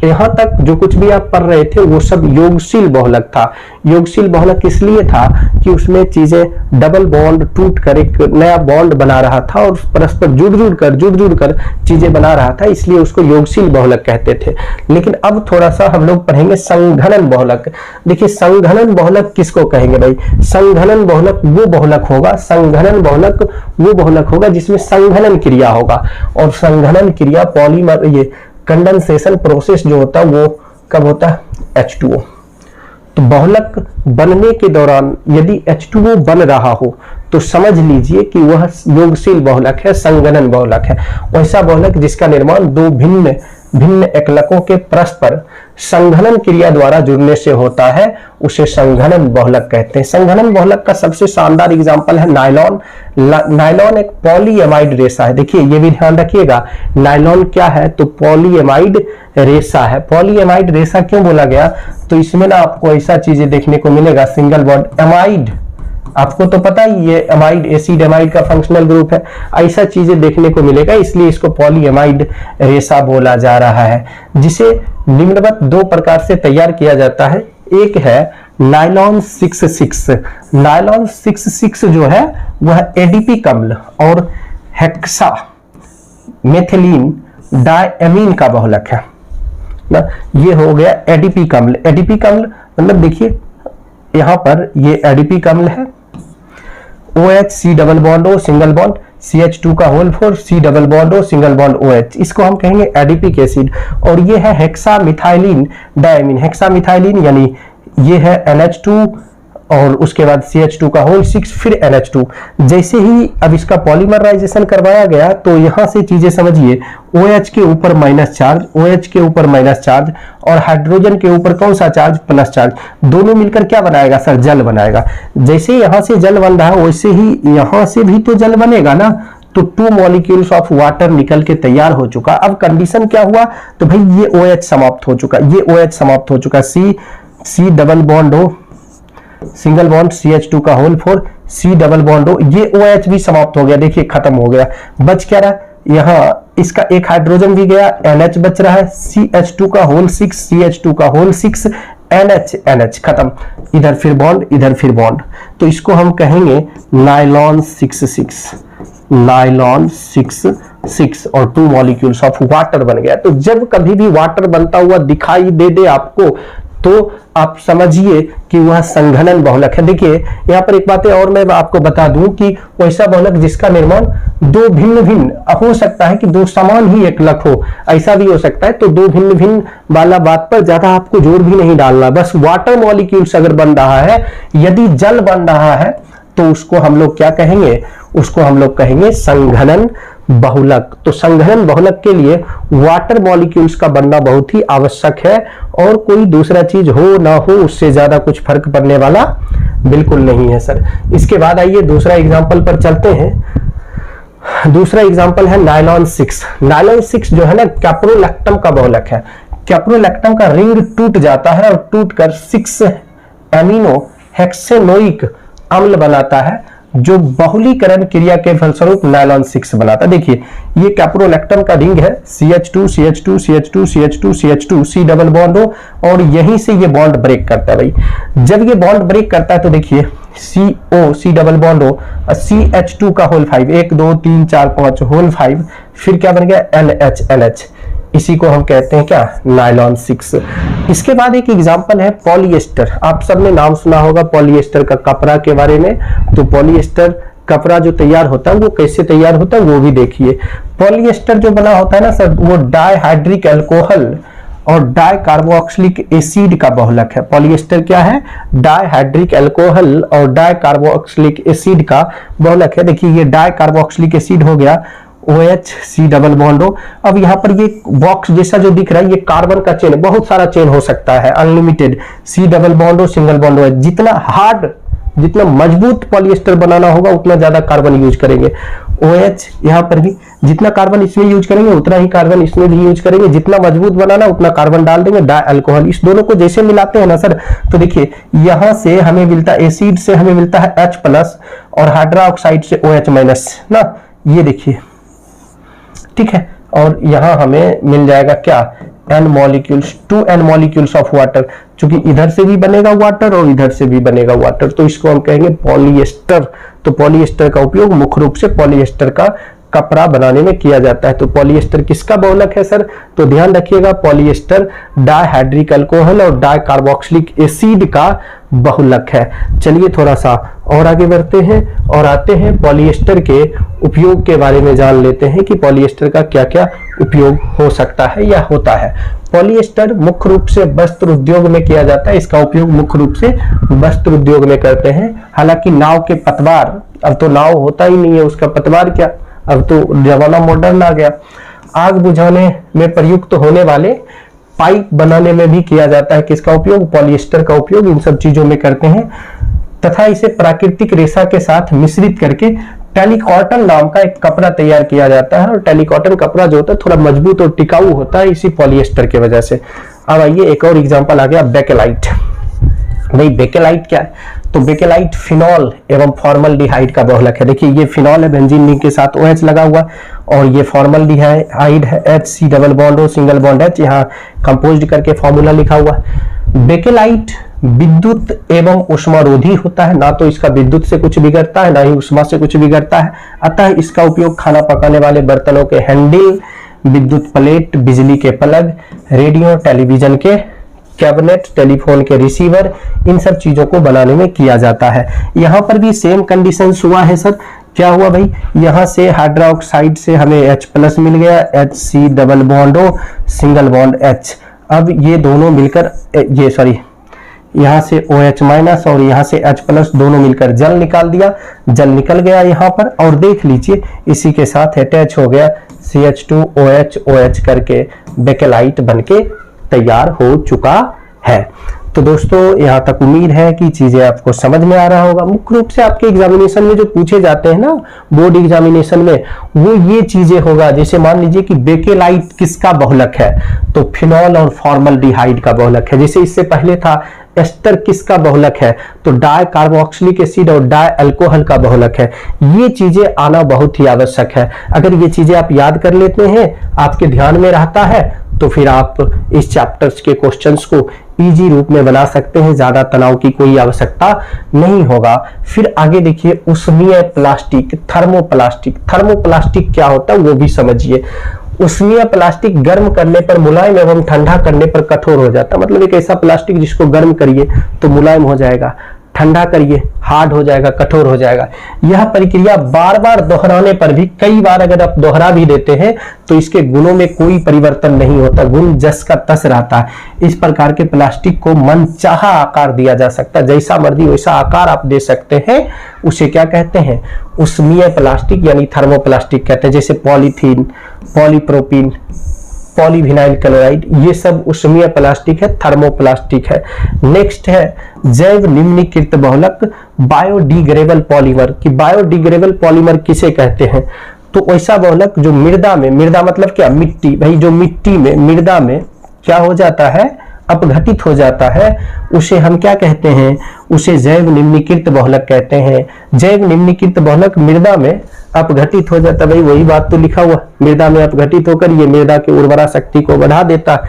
यहाँ तक जो कुछ भी आप पढ़ रहे थे वो सब योगशील बहुलक था। योगशील बहुलक इसलिए था कि उसमें चीजें डबल बॉन्ड टूट कर एक नया बॉन्ड बना रहा था और परस्पर जुड़ कर चीजें बना रहा था, इसलिए उसको योगशील बहुलक कहते थे। लेकिन अब थोड़ा सा हम लोग पढ़ेंगे संघनन बहुलक। देखिए संघनन बहुलक किसको कहेंगे भाई, संघनन बहुलक वो बहुलक होगा, संघनन बहुलक वो बहुलक होगा जिसमें संघनन क्रिया होगा। और संघनन क्रिया पॉलीमर, ये कंडेंसेशन प्रोसेस जो होता है वो कब होता है? H2O। तो बहुलक बनने के दौरान यदि H2O बन रहा हो तो समझ लीजिए कि वह योगशील बहुलक है, संघनन बहुलक है। वैसा बहुलक जिसका निर्माण दो भिन्न भिन्न एकलकों के परस्पर संघनन क्रिया द्वारा जुड़ने से होता है, उसे संघनन बहुलक कहते हैं। संघनन बहुलक का सबसे शानदार एग्जांपल है नायलॉन। नायलॉन एक पॉलीएमाइड रेशा है। देखिए ये भी ध्यान रखिएगा, नायलॉन क्या है? तो पॉलीएमाइड रेशा है। पॉलीएमाइड रेशा क्यों बोला गया? तो इसमें ना आपको ऐसा चीजें देखने को मिलेगा, सिंगल बॉन्ड एमाइड, आपको तो पता ही ये एमाइड एसिड एमाइड का फंक्शनल ग्रुप है, ऐसा चीजें देखने को मिलेगा, इसलिए इसको पॉलीएमाइड रेशा बोला जा रहा है, जिसे निम्नवत दो प्रकार से तैयार किया जाता है। एक है नायलॉन 66। नायलॉन 66 जो है वह एडीपी कम्ल और हेक्सा मेथिलीन डायमीन का बहुलक है ना। ये हो गया एडीपी कम्ल। एडीपी कम्ल मतलब देखिए यहां पर ये एडीपी कम्ल है, OH C double bond O single bond CH2 का whole 4 C double bond O single bond OH, इसको हम कहेंगे एडिपिक एसिड। और ये है हेक्सामिथाइलिन डायमीन। हेक्सामिथाइलिन यानी ये है NH2 और उसके बाद CH2 का होल 6 फिर NH2। जैसे ही अब इसका पॉलीमराइजेशन करवाया गया तो यहां से चीजें समझिए, OH के ऊपर माइनस चार्ज, OH के ऊपर माइनस चार्ज और हाइड्रोजन के ऊपर कौन सा चार्ज? Plus charge. दोनों मिलकर क्या बनाएगा सर? जल बनाएगा। जैसे यहां से जल बन रहा है वैसे ही यहां से भी तो जल बनेगा ना। तो 2 मॉलिक्यूल्स ऑफ वाटर निकल के तैयार हो चुका। अब कंडीशन क्या हुआ? तो भाई ये OH समाप्त हो चुका, ये OH समाप्त हो चुका, C double bond O single bond CH2 का whole 4 C double bond O, ये OH भी समाप्त हो गया। देखिए खत्म हो गया। बच क्या रहा? यहाँ इसका एक हाइड्रोजन भी गया, NH बच रहा है, CH2 का होल 6 CH2 का होल 6 NH खत्म। इधर फिर बॉन्ड, इधर फिर बॉन्ड। तो इसको हम कहेंगे नायलॉन 66। नायलॉन 66 और 2 मॉलिक्यूल्स ऑफ वाटर बन गया। तो जब कभी भी वाटर बनता हुआ दिखाई दे आपको तो आप समझिए कि वह संघनन बहुलक है। देखिए यहां पर एक बात और मैं आपको बता दूं कि वैसा बहुलक जिसका निर्माण दो भिन्न भिन्न हो सकता है कि दो समान ही एकलक हो, ऐसा भी हो सकता है। तो दो भिन्न भिन्न वाला बात पर ज्यादा आपको जोर भी नहीं डालना, बस वाटर मॉलिक्यूल्स अगर बन रहा है, यदि जल बन रहा है तो उसको हम लोग क्या कहेंगे? उसको हम लोग कहेंगे संघनन बहुलक। तो संघनन बहुलक के लिए वाटर मॉलिक्यूल्स का बनना बहुत ही आवश्यक है, और कोई दूसरा चीज हो ना हो उससे ज्यादा कुछ फर्क पड़ने वाला बिल्कुल नहीं है सर। इसके बाद आइए दूसरा एग्जांपल पर चलते हैं। दूसरा एग्जांपल है नायलॉन 6। नायलॉन 6 जो है ना कैप्रोलैक्टम का बहुलक है। कैप्रोलैक्टम का रिंग टूट जाता है और टूटकर 6 एमिनो हेक्सेनोइक अम्ल बनाता है, जो बहुलीकरण क्रिया के फलस्वरूप नायलॉन 6 बनाता है। देखिए ये कैप्रोलैक्टम का रिंग है, CH2 CH2 CH2 CH2 CH2 C double bond O, और यहीं से ये बॉन्ड ब्रेक करता है। भाई जब ये बॉन्ड ब्रेक करता है तो देखिए CO C double bond O CH2 का होल 5 1 2 3 4 5 होल 5 फिर क्या बन गया? NH। इसी को हम कहते हैं क्या? नायलॉन 6। इसके बाद एक एग्जांपल है पॉलिएस्टर। आप सबने नाम सुना होगा पॉलिएस्टर का, कपड़ा के बारे में। तो पॉलिएस्टर कपड़ा जो तैयार होता है वो कैसे तैयार होता है वो भी देखिए। पॉलिएस्टर जो बना होता है ना सर, वो डाइहाइड्रिक अल्कोहल और डाई कार्बोक्सिलिक एसिड का बहुलक है। पॉलिएस्टर क्या है? डाइहाइड्रिक अल्कोहल और डाई कार्बोक्सिलिक एसिड का बहुलक है। देखिए ये डाई कार्बोक्सिलिक एसिड हो गया OH C double bond O। अब यहाँ पर ये बॉक्स जैसा जो दिख रहा है ये कार्बन का चेन, बहुत सारा चेन हो सकता है, unlimited. C double bond O single bond OH। जितना हार्ड, जितना मजबूत पॉलिएस्टर बनाना होगा उतना ज्यादा कार्बन यूज करेंगे। OH यहाँ पर भी जितना कार्बन इसमें यूज करेंगे उतना ही कार्बन इसमें भी यूज करेंगे। जितना मजबूत बनाना उतना कार्बन डाल देंगे। डाई अल्कोहल, इस दोनों को जैसे मिलाते हैं ना सर, तो देखिए यहां से हमें मिलता है एसिड से हमें मिलता है H+ और हाइड्रोक्साइड से OH- ना, ये देखिए ठीक है। और यहां हमें मिल जाएगा क्या? N molecules, 2N molecules of water, क्योंकि इधर से भी बनेगा वाटर और इधर से भी बनेगा वाटर, तो इसको हम कहेंगे पॉलिएस्टर। तो पॉलिएस्टर का उपयोग मुख्य रूप से पॉलिएस्टर का कपड़ा बनाने में किया जाता है। तो पॉलिएस्टर किसका बहुलक है सर? तो ध्यान रखिएगा पॉलिएस्टर डाइहाइड्रिक अल्कोहल और डाई कार्बोक्सिलिक एसिड का बहुलक है। चलिए थोड़ा सा और आगे बढ़ते हैं और आते हैं पॉलिएस्टर के उपयोग के बारे में जान लेते हैं कि पॉलिएस्टर का क्या क्या उपयोग हो सकता है या होता है। पॉलिएस्टर मुख्य रूप से वस्त्र उद्योग में किया जाता है, इसका उपयोग मुख्य रूप से वस्त्र उद्योग में करते हैं। हालांकि नाव के पतवार, अब तो नाव होता ही नहीं है, उसका पतवार क्या, अब तो जमाना मॉडर्न आ गया। आग बुझाने में प्रयुक्त होने वाले पाइप बनाने में भी किया जाता है, किसका उपयोग, पॉलिएस्टर का उपयोग इन सब चीजों में करते हैं। तथा इसे प्राकृतिक रेशा के साथ मिश्रित करके टेलीकॉटन नाम का एक कपड़ा तैयार किया जाता है, और टेलीकॉटन कपड़ा जो होता है थोड़ा मजबूत और टिकाऊ होता है इसी पॉलिएस्टर की वजह से। अब आइए एक और एग्जांपल आ गया, बेकेलाइट। भाई बेकेलाइट क्या है, तो बेकेलाइट फिनॉल एवं फॉर्मल्डिहाइड का बहुलक है। देखिए ये फिनॉल है, बेंजीन रिंग के साथ OH लगा हुआ, और ये फॉर्मल्डिहाइड है, HC double bond O single bond H, यहाँ कंपोज्ड करके फॉर्मूला लिखा हुआ। बेकेलाइट विद्युत एवं उष्मारोधी होता है, ना तो इसका विद्युत से कुछ बिगड़ता है, ना ही उष्मा से कुछ बिगड़ता है। अतः इसका उपयोग खाना पकाने वाले बर्तनों के हैंडल, विद्युत प्लेट, बिजली के प्लग, रेडियो, टेलीविजन के कैबिनेट, टेलीफोन के रिसीवर, इन सब चीजों को बनाने में किया जाता है। यहाँ पर भी सेम कंडीशंस हुआ है सर। क्या हुआ भाई, यहाँ से हाइड्रोक्साइड से हमें H+ मिल गया, HC double bond O single bond H। अब ये दोनों मिलकर यहाँ से OH- और यहाँ से H+ दोनों मिलकर जल निकाल दिया, जल निकल गया यहाँ पर, और देख लीजिए इसी के साथ अटैच हो गया CH2OH OH करके बेकेलाइट बनके तैयार हो चुका है। तो दोस्तों यहाँ तक उम्मीद है कि चीजें आपको समझ में आ रहा होगा। मुख्य रूप से आपके एग्जामिनेशन में जो पूछे जाते हैं ना, बोर्ड एग्जामिनेशन में, वो ये चीजें होगा। जैसे मान लीजिए कि बेकेलाइट किसका बहुलक है, तो फिनॉल और फॉर्मल्डिहाइड का बहुलक है। जैसे इससे पहले था एस्टर किसका बहुलक है, तो डाई कार्बोक्सिलिक एसिड और डाई अल्कोहल का बहुलक है। ये चीजें आना बहुत ही आवश्यक है। अगर ये चीजें आप याद कर लेते हैं, आपके ध्यान में रहता है, तो फिर आप इस चैप्टर्स के क्वेश्चंस को इजी रूप में बना सकते हैं, ज्यादा तनाव की कोई आवश्यकता नहीं होगा। फिर आगे देखिए उष्मीय प्लास्टिक, थर्मोप्लास्टिक। थर्मोप्लास्टिक क्या होता है वो भी समझिए। उष्मीय प्लास्टिक गर्म करने पर मुलायम एवं ठंडा करने पर कठोर हो जाता है। मतलब एक ऐसा प्लास्टिक जिसको गर्म करिए तो मुलायम हो जाएगा, ठंडा करिए हार्ड हो जाएगा, कठोर हो जाएगा। यह प्रक्रिया बार बार दोहराने पर भी, कई बार अगर आप दोहरा भी देते हैं तो इसके गुणों में कोई परिवर्तन नहीं होता, गुण जस का तस रहता है। इस प्रकार के प्लास्टिक को मनचाहा आकार दिया जा सकता है, जैसा मर्जी वैसा आकार आप दे सकते हैं। उसे क्या कहते हैं, उष्मीय प्लास्टिक यानी थर्मोप्लास्टिक कहते हैं। जैसे पॉलीथीन, पॉलीप्रोपीन, पॉलीविनाइल क्लोराइड, ये सब उष्मीय प्लास्टिक है, थर्मोप्लास्टिक है। नेक्स्ट है जैव निम्नीकृत बहुलक, बायोडिग्रेडेबल पॉलीमर। कि बायोडिग्रेडेबल पॉलीमर किसे कहते हैं, तो ऐसा बहुलक जो मृदा में, मृदा मतलब क्या, मिट्टी, भाई जो मिट्टी में, मृदा में क्या हो जाता है, अपघटित हो जाता है, उसे हम क्या कहते हैं, उसे जैव निम्नीकृत बहुलक कहते हैं। जैव निम्नीकृत बहुलक मृदा में अपघटित हो जाता है, भाई वही बात तो लिखा हुआ, मृदा में अपघटित होकर ये मृदा की उर्वरा शक्ति को बढ़ा देता।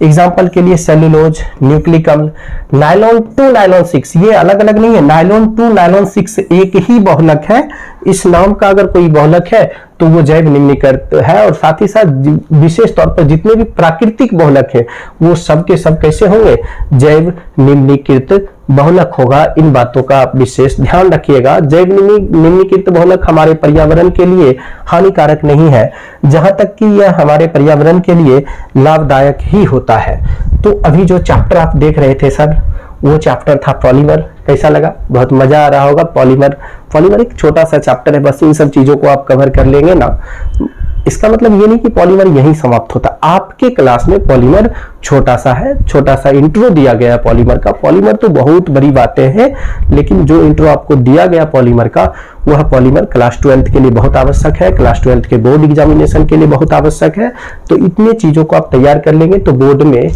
एग्जाम्पल के लिए सेल्यूलोज, न्यूक्लिक अम्ल, नायलॉन 2 नायलॉन 6, ये अलग अलग नहीं है, नायलॉन 2 नायलॉन 6 एक ही बहुलक है। इस नाम का अगर कोई बहुलक है तो वो जैव निम्नीकृत है। और साथ ही साथ विशेष तौर पर जितने भी प्राकृतिक बहुलक है वो सब के सब कैसे होंगे, जैव निम्नीकृत बहुलक होगा। इन बातों का आप विशेष ध्यान रखिएगा। जैव निम्नीकृत बहुलक हमारे पर्यावरण के लिए हानिकारक नहीं है, जहां तक कि यह हमारे पर्यावरण के लिए लाभदायक ही होता है। तो अभी जो चैप्टर आप देख रहे थे सर, वो चैप्टर था पॉलीमर। कैसा लगा, बहुत मजा आ रहा होगा। पॉलीमर एक छोटा सा चैप्टर है, बस इन सब चीजों को आप कवर कर लेंगे ना। इसका मतलब ये नहीं कि पॉलीमर यहीं समाप्त होता, आपके क्लास में पॉलीमर छोटा सा है, छोटा सा इंट्रो दिया गया है पॉलीमर का। पॉलीमर तो बहुत बड़ी बातें हैं, लेकिन जो इंट्रो आपको दिया गया पॉलीमर का, वह पॉलीमर क्लास 12th के लिए बहुत आवश्यक है, क्लास 12th के बोर्ड एग्जामिनेशन के लिए बहुत आवश्यक है। तो इतनी चीजों को आप तैयार कर लेंगे तो बोर्ड में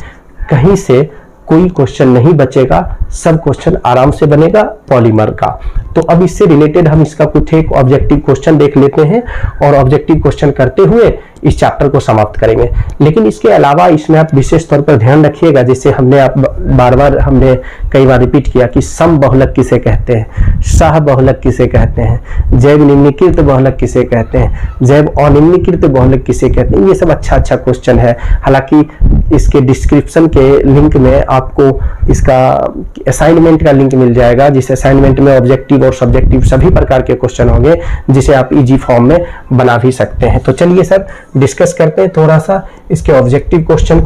कहीं से कोई क्वेश्चन नहीं बचेगा, सब क्वेश्चन आराम से बनेगा पॉलीमर का। तो अब इससे रिलेटेड हम इसका कुछ एक ऑब्जेक्टिव क्वेश्चन देख लेते हैं, और ऑब्जेक्टिव क्वेश्चन करते हुए इस चैप्टर को समाप्त करेंगे। लेकिन इसके अलावा इसमें आप विशेष तौर पर ध्यान रखिएगा, जैसे हमने आप बार बार हमने कई बार रिपीट किया कि सम बहुलक किसे कहते हैं, सह बहुलक किसे कहते हैं, जैव निम्नीकृत बहुलक किसे कहते हैं, जैव अनिम्नीकृत बहुलक किसे कहते हैं। ये सब अच्छा क्वेश्चन है। हालांकि इसके डिस्क्रिप्शन के लिंक में आपको इसका असाइनमेंट का लिंक मिल जाएगा, जिस असाइनमेंट में ऑब्जेक्टिव और सब्जेक्टिव सभी प्रकार के क्वेश्चन होंगे, जिसे आप इजी फॉर्म में बना भी सकते हैं। तो चलिए सर डिस्कस करते हैं थोड़ा सा इसके ऑब्जेक्टिव क्वेश्चन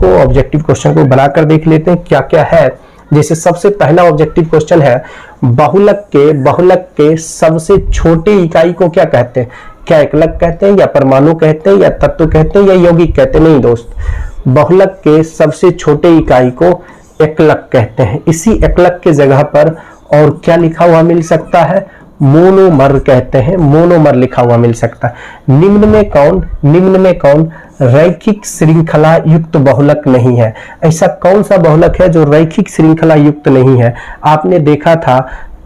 को बनाकर देख लेते हैं क्या क्या है। जैसे सबसे पहला ऑब्जेक्टिव क्वेश्चन है, बहुलक के सबसे छोटे इकाई को क्या कहते हैं? क्या एकलक कहते हैं, या परमाणु कहते हैं, या तत्व कहते हैं, या यौगिक कहते हैं? नहीं दोस्त, बहुलक के सबसे छोटे इकाई को एकलक कहते हैं। इसी एकलक के जगह पर और क्या लिखा हुआ मिल सकता है? मोनोमर कहते हैं, मोनोमर लिखा हुआ मिल सकता है। निम्न में कौन रैखिक श्रृंखला युक्त बहुलक नहीं है? ऐसा कौन सा बहुलक है जो रैखिक श्रृंखला युक्त नहीं है? आपने देखा था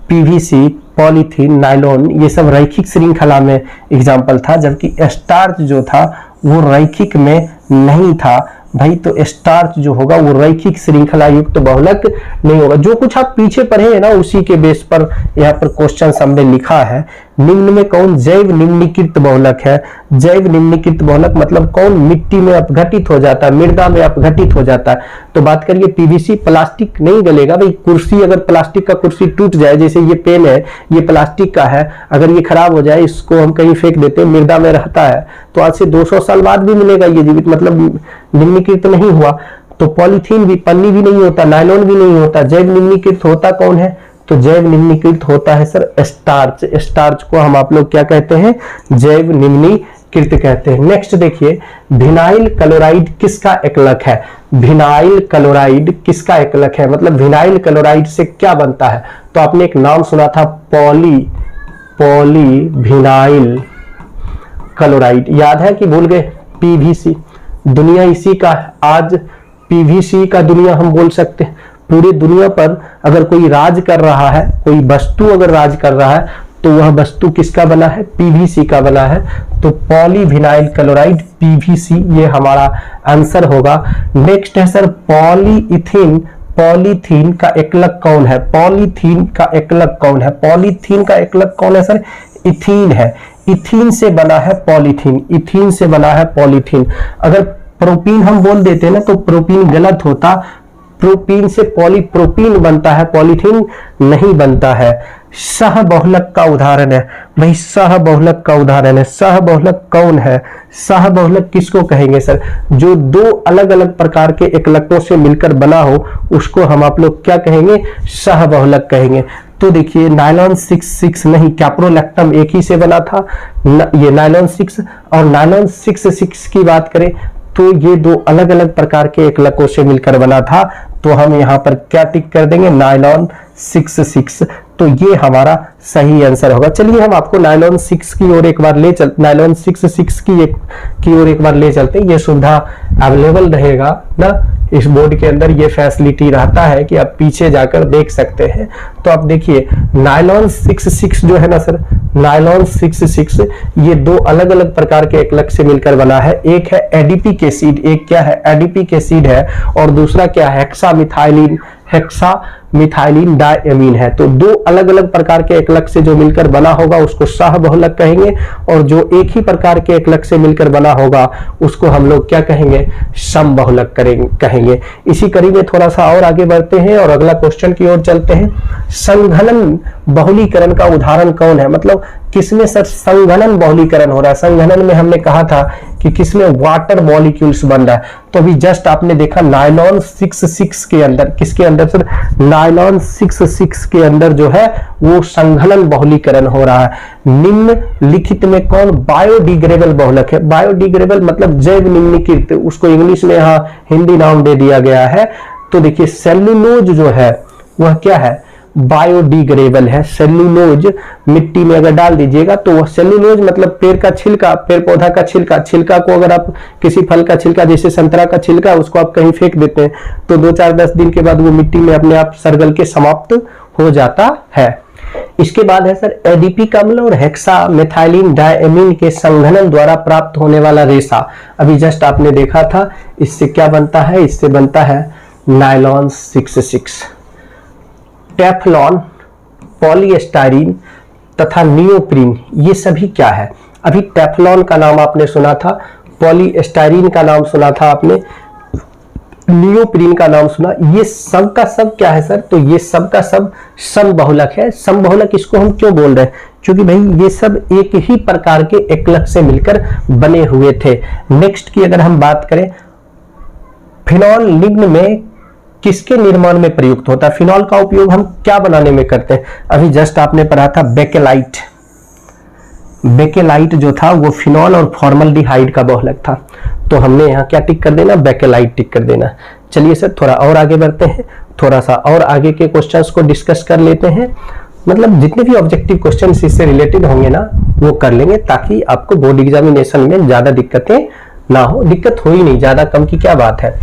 पीवीसी, पॉलीथीन, नायलॉन, ये सब रैखिक श्रृंखला में एग्जाम्पल था, जबकि स्टार्च जो था वो रैखिक में नहीं था भाई। तो स्टार्च जो होगा वो रैखिक श्रृंखला युक्त बहुलक नहीं होगा। जो कुछ आप पीछे पढ़े हैं ना उसी के बेस पर यहाँ पर क्वेश्चन हमने लिखा है। निम्न में कौन जैव निम्नीकृत बहुलक है? जैव निम्नीकृत बहुलक मतलब कौन मिट्टी में अपघटित हो जाता है, मृदा में अपघटित हो जाता है। तो बात करिए पीवीसी, प्लास्टिक नहीं गलेगा भाई। कुर्सी, अगर प्लास्टिक का कुर्सी टूट जाए, जैसे ये पेन है ये प्लास्टिक का है, अगर ये खराब हो जाए, इसको हम कहीं फेंक देते हैं, मृदा में रहता है तो आज से 200 साल बाद भी मिलेगा ये जीवित, मतलब निम्नीकृत नहीं हुआ। तो पॉलीथीन भी, पन्नी भी नहीं होता, नायलॉन भी नहीं होता। जैव निम्नीकृत होता कौन है? तो जैव निम्नीकृत होता है सर स्टार्च। स्टार्च को हम आप लोग क्या कहते हैं? जैव निम्नीकृत कहते हैं। नेक्स्ट देखिए, विनाइल क्लोराइड किसका एकलक है? विनाइल क्लोराइड किसका एकलक है? मतलब विनाइल क्लोराइड से क्या बनता है? तो आपने एक नाम सुना था पॉलीविनाइल क्लोराइड, याद है कि भूल गए? पीवीसी, दुनिया इसी का है। आज पीवीसी का दुनिया हम बोल सकते हैं। पूरी दुनिया पर अगर कोई राज कर रहा है, कोई वस्तु अगर राज कर रहा है, तो वह वस्तु किसका बना है? पीवीसी का बना है। तो पॉलीविनाइल क्लोराइड पीवीसी, ये हमारा आंसर होगा। नेक्स्ट है सर पॉलीइथीन। पॉलीथीन का एकलक कौन है? पॉलीथीन का एकलक कौन है? पॉलीथीन का एकलक कौन है सर? इथीन है। इथीन से बना है पॉलीथीन, इथीन से बना है पॉलीथीन। अगर प्रोपीन हम बोल देते ना तो प्रोपीन गलत होता। प्रोपीन से पॉलीप्रोपीन बनता है, पॉलीथीन नहीं बनता है। सहबहुलक का उदाहरण है भाई, सहबहुलक का उदाहरण है। सहबहुलक कौन है? सहबहुलक किसको कहेंगे सर? जो दो अलग अलग प्रकार के एकलकों से मिलकर बना हो उसको हम आप लोग क्या कहेंगे? सहबहुलक कहेंगे। तो देखिए नायलॉन 6 नहीं, कैप्रोलैक्टम एक ही से बना था। ये नायलॉन 6 और नायलॉन 6 की बात करें तो ये दो अलग अलग प्रकार के एकलकों से मिलकर बना था। तो हम यहाँ पर क्या टिक कर देंगे? नायलॉन 6। तो ये हमारा सही आंसर होगा। चलिए हम आपको नायलॉन 6 की ओर एक बार ले चलते, नायलॉन 6 की ओर एक बार ले चलते हैं। ये सुविधा अवेलेबल रहेगा ना इस बोर्ड के अंदर, ये फैसिलिटी रहता है कि आप पीछे जाकर देख सकते हैं। तो आप देखिए नायलॉन 6 जो है ना सर, नायलॉन 6 ये दो अलग अलग प्रकार के एकलक से मिलकर बना है। एक है एडीपिक एसिड, एक क्या है? एडीपिक एसिड है, और दूसरा क्या है? हेक्सामिथाइलिन डायमीन है। तो दो अलग अलग प्रकार के एकलक से जो मिलकर बना होगा उसको सहबहुलक कहेंगे, और जो एक ही प्रकार के एकलक से मिलकर बना होगा उसको हम लोग क्या कहेंगे? समबहुलक कहेंगे। इसी कड़ी में थोड़ा सा और आगे बढ़ते हैं और अगला क्वेश्चन की ओर चलते हैं। संघनन बहुलीकरण का उदाहरण कौन है? मतलब किसमें सर संघनन बहुलीकरण हो रहा है? संघनन में हमने कहा था कि किसमें वाटर मॉलिक्यूल्स बन रहा है। तो अभी जस्ट आपने देखा नायलॉन 6 के अंदर, किसके अंदर सर? नायलॉन 6 के अंदर जो है वो संघनन बहुलीकरण हो रहा है। निम्नलिखित में कौन बायोडिग्रेडेबल बहुलक है? बायोडिग्रेडेबल मतलब जैव निम्नीकृत, उसको इंग्लिश में यहाँ हिंदी नाम दे दिया गया है। तो देखिए सेल्यूलोज जो है वह क्या है? बायोडिग्रेडेबल है। सेल्यूलोज मिट्टी में अगर डाल दीजिएगा तो वह सेल्यूलोज मतलब पेड़ का छिलका, पेड़ पौधा का छिलका को अगर आप किसी फल का छिलका, जैसे संतरा का छिलका, उसको आप कहीं फेंक देते हैं तो 2-4-10 दिन के बाद वो मिट्टी में अपने आप सरगल के समाप्त हो जाता है। इसके बाद है सर एडीपिक अम्ल और हेक्सामेथाइलिन डायमीन के संघनन द्वारा प्राप्त होने वाला रेशा। अभी जस्ट आपने देखा था, इससे क्या बनता है? इससे बनता है नायलॉन 6। टेफ्लॉन, पॉलीस्टाइरीन तथा नियोप्रीन, ये सभी क्या है? अभी टेफ्लॉन का नाम आपने सुना था, पॉलीस्टाइरीन का नाम सुना था आपने, नियोप्रीन का नाम सुना। ये सब का सब क्या है सर? तो ये सब का सब समबहुलक है। समबहुलक इसको हम क्यों बोल रहे हैं? क्योंकि भाई ये सब एक ही प्रकार के एकलक से मिलकर बने हुए थे। नेक्स्ट की अगर हम बात करें, फिनॉल निम्न में किसके निर्माण में प्रयुक्त होता है? फिनॉल का उपयोग हम क्या बनाने में करते हैं? अभी जस्ट आपने पढ़ा था बेकेलाइट। बेकेलाइट जो था वो फिनॉल और फॉर्मल्डिहाइड का बहुलक था, तो हमने यहाँ क्या टिक कर देना? बेकेलाइट टिक कर देना। चलिए सर थोड़ा और आगे बढ़ते हैं, थोड़ा सा और आगे के क्वेश्चंस को डिस्कस कर लेते हैं। मतलब जितने भी ऑब्जेक्टिव क्वेश्चंस इससे रिलेटेड होंगे ना वो कर लेंगे, ताकि आपको बोर्ड एग्जामिनेशन में ज्यादा दिक्कतें ना हो। दिक्कत हो ही नहीं, ज्यादा कम की क्या बात है।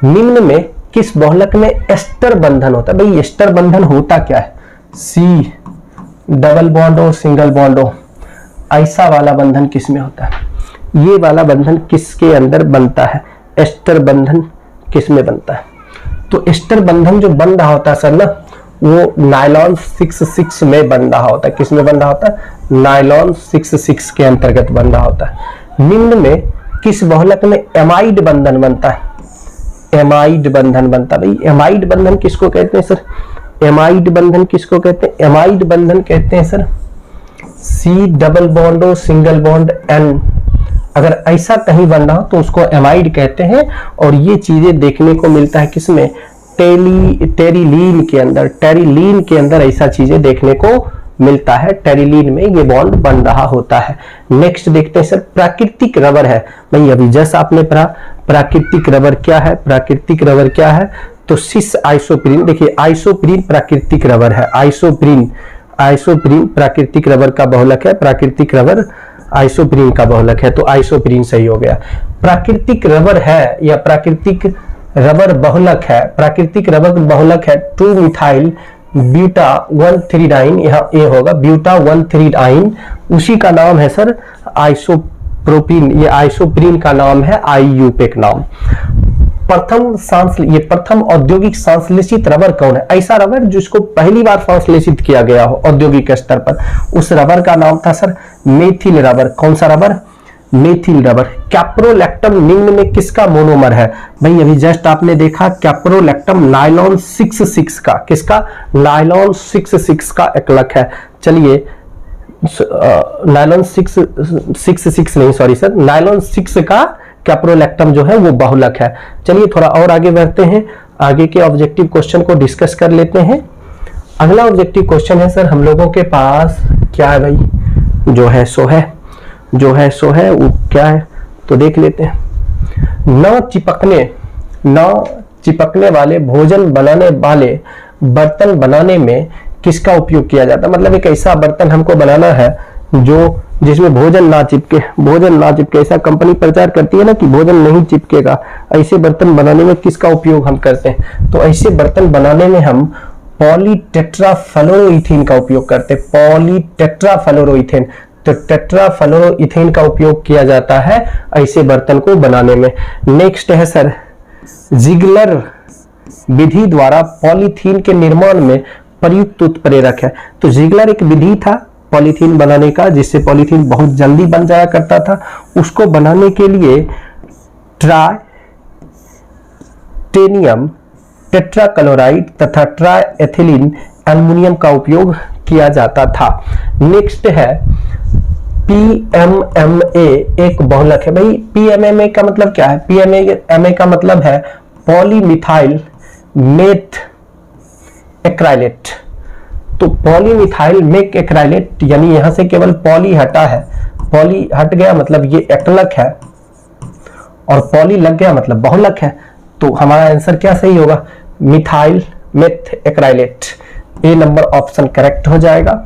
निम्न में किस बहुलक में एस्टर बंधन होता है? भाई एस्टर बंधन होता क्या है? सी डबल बॉन्ड और सिंगल बॉन्ड हो, ऐसा वाला बंधन किस में होता है? ये वाला बंधन किसके अंदर बनता है? एस्टर बंधन किस में बनता है? तो एस्टर बंधन जो बन रहा होता है सर ना, वो नायलॉन 66 में बन रहा होता है। किस में बन रहा होता है? नायलॉन 66 के अंतर्गत बन रहा होता है। निम्न में किस बहुलक में एमाइड बंधन बनता है? एमाइड बंधन बनता है। भाई एमाइड बंधन किसको कहते हैं सर? एमाइड बंधन किसको कहते हैं? एमाइड बंधन कहते हैं सर सी डबल बॉन्ड और सिंगल बॉन्ड एन, अगर ऐसा कहीं बन रहा हो तो उसको एमाइड कहते हैं। और ये चीजें देखने को मिलता है किसमें? टेरिलीन के अंदर। टेरिलीन के अंदर ऐसा चीजें देखने को मिलता है, टेरिलीन में ये बॉन्ड बन रहा होता है। नेक्स्ट देखते हैं सर, प्राकृतिक रबर है। भाई अभी जैसा आपने पढ़ा प्राकृतिक रबर क्या है? प्राकृतिक रबर क्या है? तो सिस आइसोप्रीन। देखिए आइसोप्रीन प्राकृतिक रबर है। आइसोप्रीन प्राकृतिक रबर का बहुलक है। प्राकृतिक रबर आइसोप्रीन का बहुलक है, तो आइसोप्रीन सही हो गया। प्राकृतिक रबर है या प्राकृतिक रबर बहुलक है? प्राकृतिक रबर बहुलक है 2 मिथाइल ब्यूटा 139, यहाँ ए होगा ब्यूटा 139, उसी का नाम है सर आइसोप्रोपिन। ये आइसोप्रीन का नाम है आईयूपेक नाम। प्रथम औद्योगिक संश्लेषित रबर कौन है? ऐसा रबर जिसको पहली बार संश्लेषित किया गया हो औद्योगिक स्तर पर, उस रबर का नाम था सर मेथिल रबर। कौन सा रबर? Methyl rubber. कैप्रोलैक्टम निम्न में किसका मोनोमर है? भाई अभी जस्ट आपने देखा कैप्रोलैक्टम नायलॉन 66 का। किसका? नायलॉन 66 का एकलक है। चलिए नायलॉन 66 नहीं, सॉरी सर, नायलॉन 6 का कैप्रोलैक्टम जो है वो बहुलक है। चलिए थोड़ा और आगे बढ़ते हैं, आगे के ऑब्जेक्टिव क्वेश्चन को डिस्कस कर लेते हैं। अगला ऑब्जेक्टिव क्वेश्चन है सर हम लोगों के पास क्या है? भाई जो है सो है वो क्या है तो देख लेते हैं। न चिपकने वाले भोजन बनाने वाले बर्तन बनाने में किसका उपयोग किया जाता है? मतलब एक ऐसा बर्तन हमको बनाना है जो जिसमें भोजन ना चिपके। ऐसा कंपनी प्रचार करती है ना कि भोजन नहीं चिपकेगा, ऐसे बर्तन बनाने में किसका उपयोग हम करते हैं? तो ऐसे बर्तन बनाने में हम पॉलीटेट्राफ्लोरोइथेन का उपयोग करते हैं। पॉलीटेट्राफ्लोरोइथेन, तो टेट्राफ्लोरोइथेन का उपयोग किया जाता है ऐसे बर्तन को बनाने में। नेक्स्ट है सर जिगलर विधि द्वारा पॉलीथीन के निर्माण में प्रयुक्त उत्प्रेरक है। तो जिगलर एक विधि था पॉलीथीन बनाने का, जिससे पॉलीथीन बहुत जल्दी बन जाया करता था। उसको बनाने के लिए ट्राइटेनियम टेट्राक्लोराइड तथा ट्राइएथिलीन एल्युमिनियम का उपयोग किया जाता था। नेक्स्ट है PMMA एक बहुलक है। भाई PMMA का मतलब क्या है? PMMA का मतलब है पॉलीमिथाइल मेथ एक्राइलेट। तो पॉलीमिथाइल मेथ एक्राइलेट यानी यहां से केवल पॉली हटा है, पॉली हट गया मतलब ये एकलक है, और पॉली लग गया मतलब बहुलक है। तो हमारा आंसर क्या सही होगा? Methyl methacrylate. A number option correct हो जाएगा।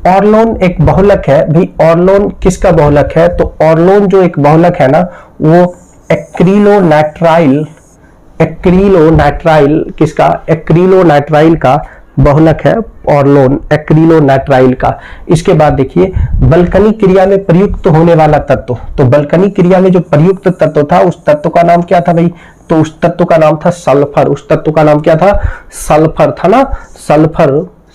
ऑर्लोन एक बहुलक है। भाई ऑर्लोन किसका बहुलक है? तो ऑर्लोन जो एक बहुलक है ना वो एक्रिलोनाइट्राइल किसका? एक्रिलोनाइट्राइल का बहुलक है ऑर्लोन, एक्रिलोनाइट्राइल का। इसके बाद देखिए बल्कनी क्रिया में प्रयुक्त होने वाला तत्व। तो बल्कनी क्रिया में जो प्रयुक्त तत्व था उस तत्व का नाम क्या था भाई? तो उस तत्व का नाम था सल्फर। उस तत्व का नाम क्या था? सल्फर था ना।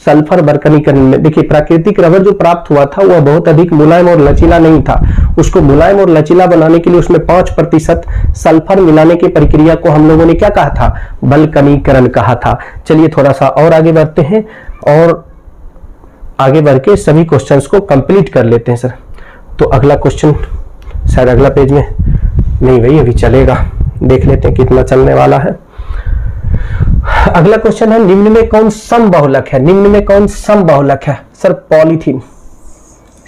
सल्फर बरकनीकरण में। देखिए प्राकृतिक रबर जो प्राप्त हुआ था वह बहुत अधिक मुलायम और लचीला नहीं था, उसको मुलायम और लचीला बनाने के लिए उसमें 5% सल्फर मिलाने की प्रक्रिया को हम लोगों ने क्या कहा था, बल्कनीकरण कहा था। चलिए थोड़ा सा और आगे बढ़ते हैं और आगे बढ़ के सभी क्वेश्चंस को कंप्लीट कर लेते हैं सर। तो अगला क्वेश्चन शायद अगला पेज में नहीं भाई अभी चलेगा, देख लेते हैं कितना चलने वाला है। अगला क्वेश्चन है निम्न में कौन समबहुलक है, निम्न में कौन समबहुलक है सर, पॉलीथीन।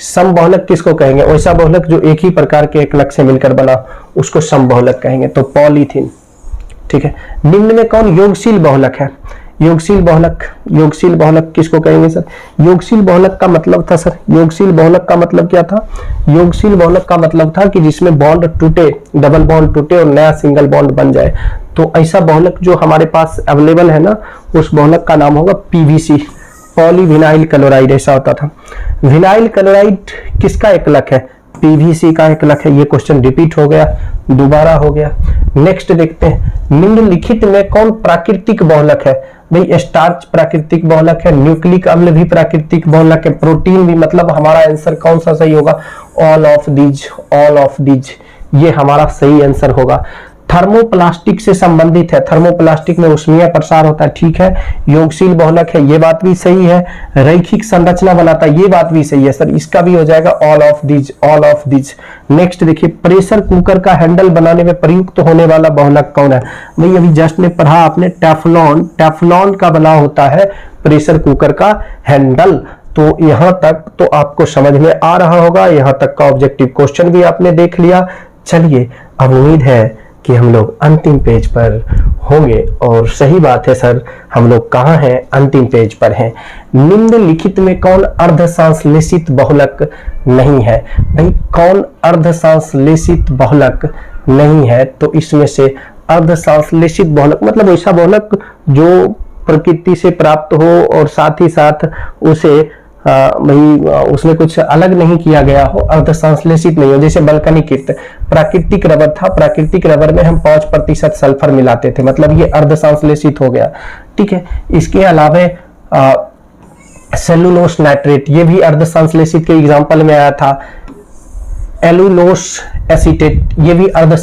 समबहुलक किसको कहेंगे, वैसा बहुलक जो एक ही प्रकार के एकलक से मिलकर बना उसको समबहुलक कहेंगे, तो पॉलीथीन। ठीक है, निम्न में कौन योगशील बहुलक है, योगशील बहुलक, योगशील बहुलक किसको कहेंगे सर, योगशील बहुलक का मतलब था सर, योगशील बहुलक का मतलब क्या था, योगशील बहुलक का मतलब था कि जिसमें बॉन्ड टूटे, डबल बॉन्ड टूटे और नया सिंगल बॉन्ड बन जाए। तो ऐसा बहुलक जो हमारे पास अवेलेबल है ना, उस बहुलक का नाम होगा पीवीसी, पॉलीविनाइल क्लोराइड, ऐसा होता था। विनाइल क्लोराइड किसका एकलक है, पीवीसी का एकलक है। ये क्वेश्चन रिपीट हो गया, दोबारा हो गया। नेक्स्ट देखते हैं, निम्नलिखित में कौन प्राकृतिक बहुलक है, भाई स्टार्च प्राकृतिक बहुलक है, न्यूक्लिक अम्ल भी प्राकृतिक बहुलक है, प्रोटीन भी, मतलब हमारा आंसर कौन सा सही होगा, all of these, all of these, ये हमारा सही आंसर होगा। थर्मोप्लास्टिक से संबंधित है, थर्मोप्लास्टिक में उष्मीय प्रसार होता है, ठीक है, योगशील बहुलक है, ये बात भी सही है, रैखिक संरचना बनाता है, ये बात भी सही है सर, इसका भी हो जाएगा all of these, all of these. Next देखिए, प्रेशर कुकर का हैंडल बनाने में प्रयुक्त होने वाला बहुलक कौन है, भाई अभी जस्ट ने पढ़ा आपने टेफ्लॉन, टेफ्लॉन का बना होता है प्रेशर कुकर का हैंडल। तो यहां तक तो आपको समझ में आ रहा होगा, यहां तक का ऑब्जेक्टिव क्वेश्चन भी आपने देख लिया। चलिए अब उम्मीद है कि हम लोग अंतिम पेज पर होंगे, और सही बात है सर, हम लोग कहाँ हैं, अंतिम पेज पर हैं। निम्नलिखित में कौन अर्धसंश्लेषित बहुलक नहीं है, भाई कौन अर्धसंश्लेषित बहुलक नहीं है, तो इसमें से अर्धसंश्लेषित बहुलक मतलब ऐसा बहुलक जो प्रकृति से प्राप्त हो और साथ ही साथ उसे भाई उसमें कुछ अलग नहीं किया गया हो, अर्धसंश्लेषित नहीं हो। जैसे बल्कनीकृत प्राकृतिक रबर था, प्राकृतिक रबर में हम 5% सल्फर मिलाते थे, मतलब ये अर्धसंश्लेषित हो गया। ठीक है, इसके अलावा सेलुलोस नाइट्रेट, ये भी अर्धसंश्लेषित के एग्जाम्पल में आया था। एलुलोस एसीटेट, ये भी अर्ध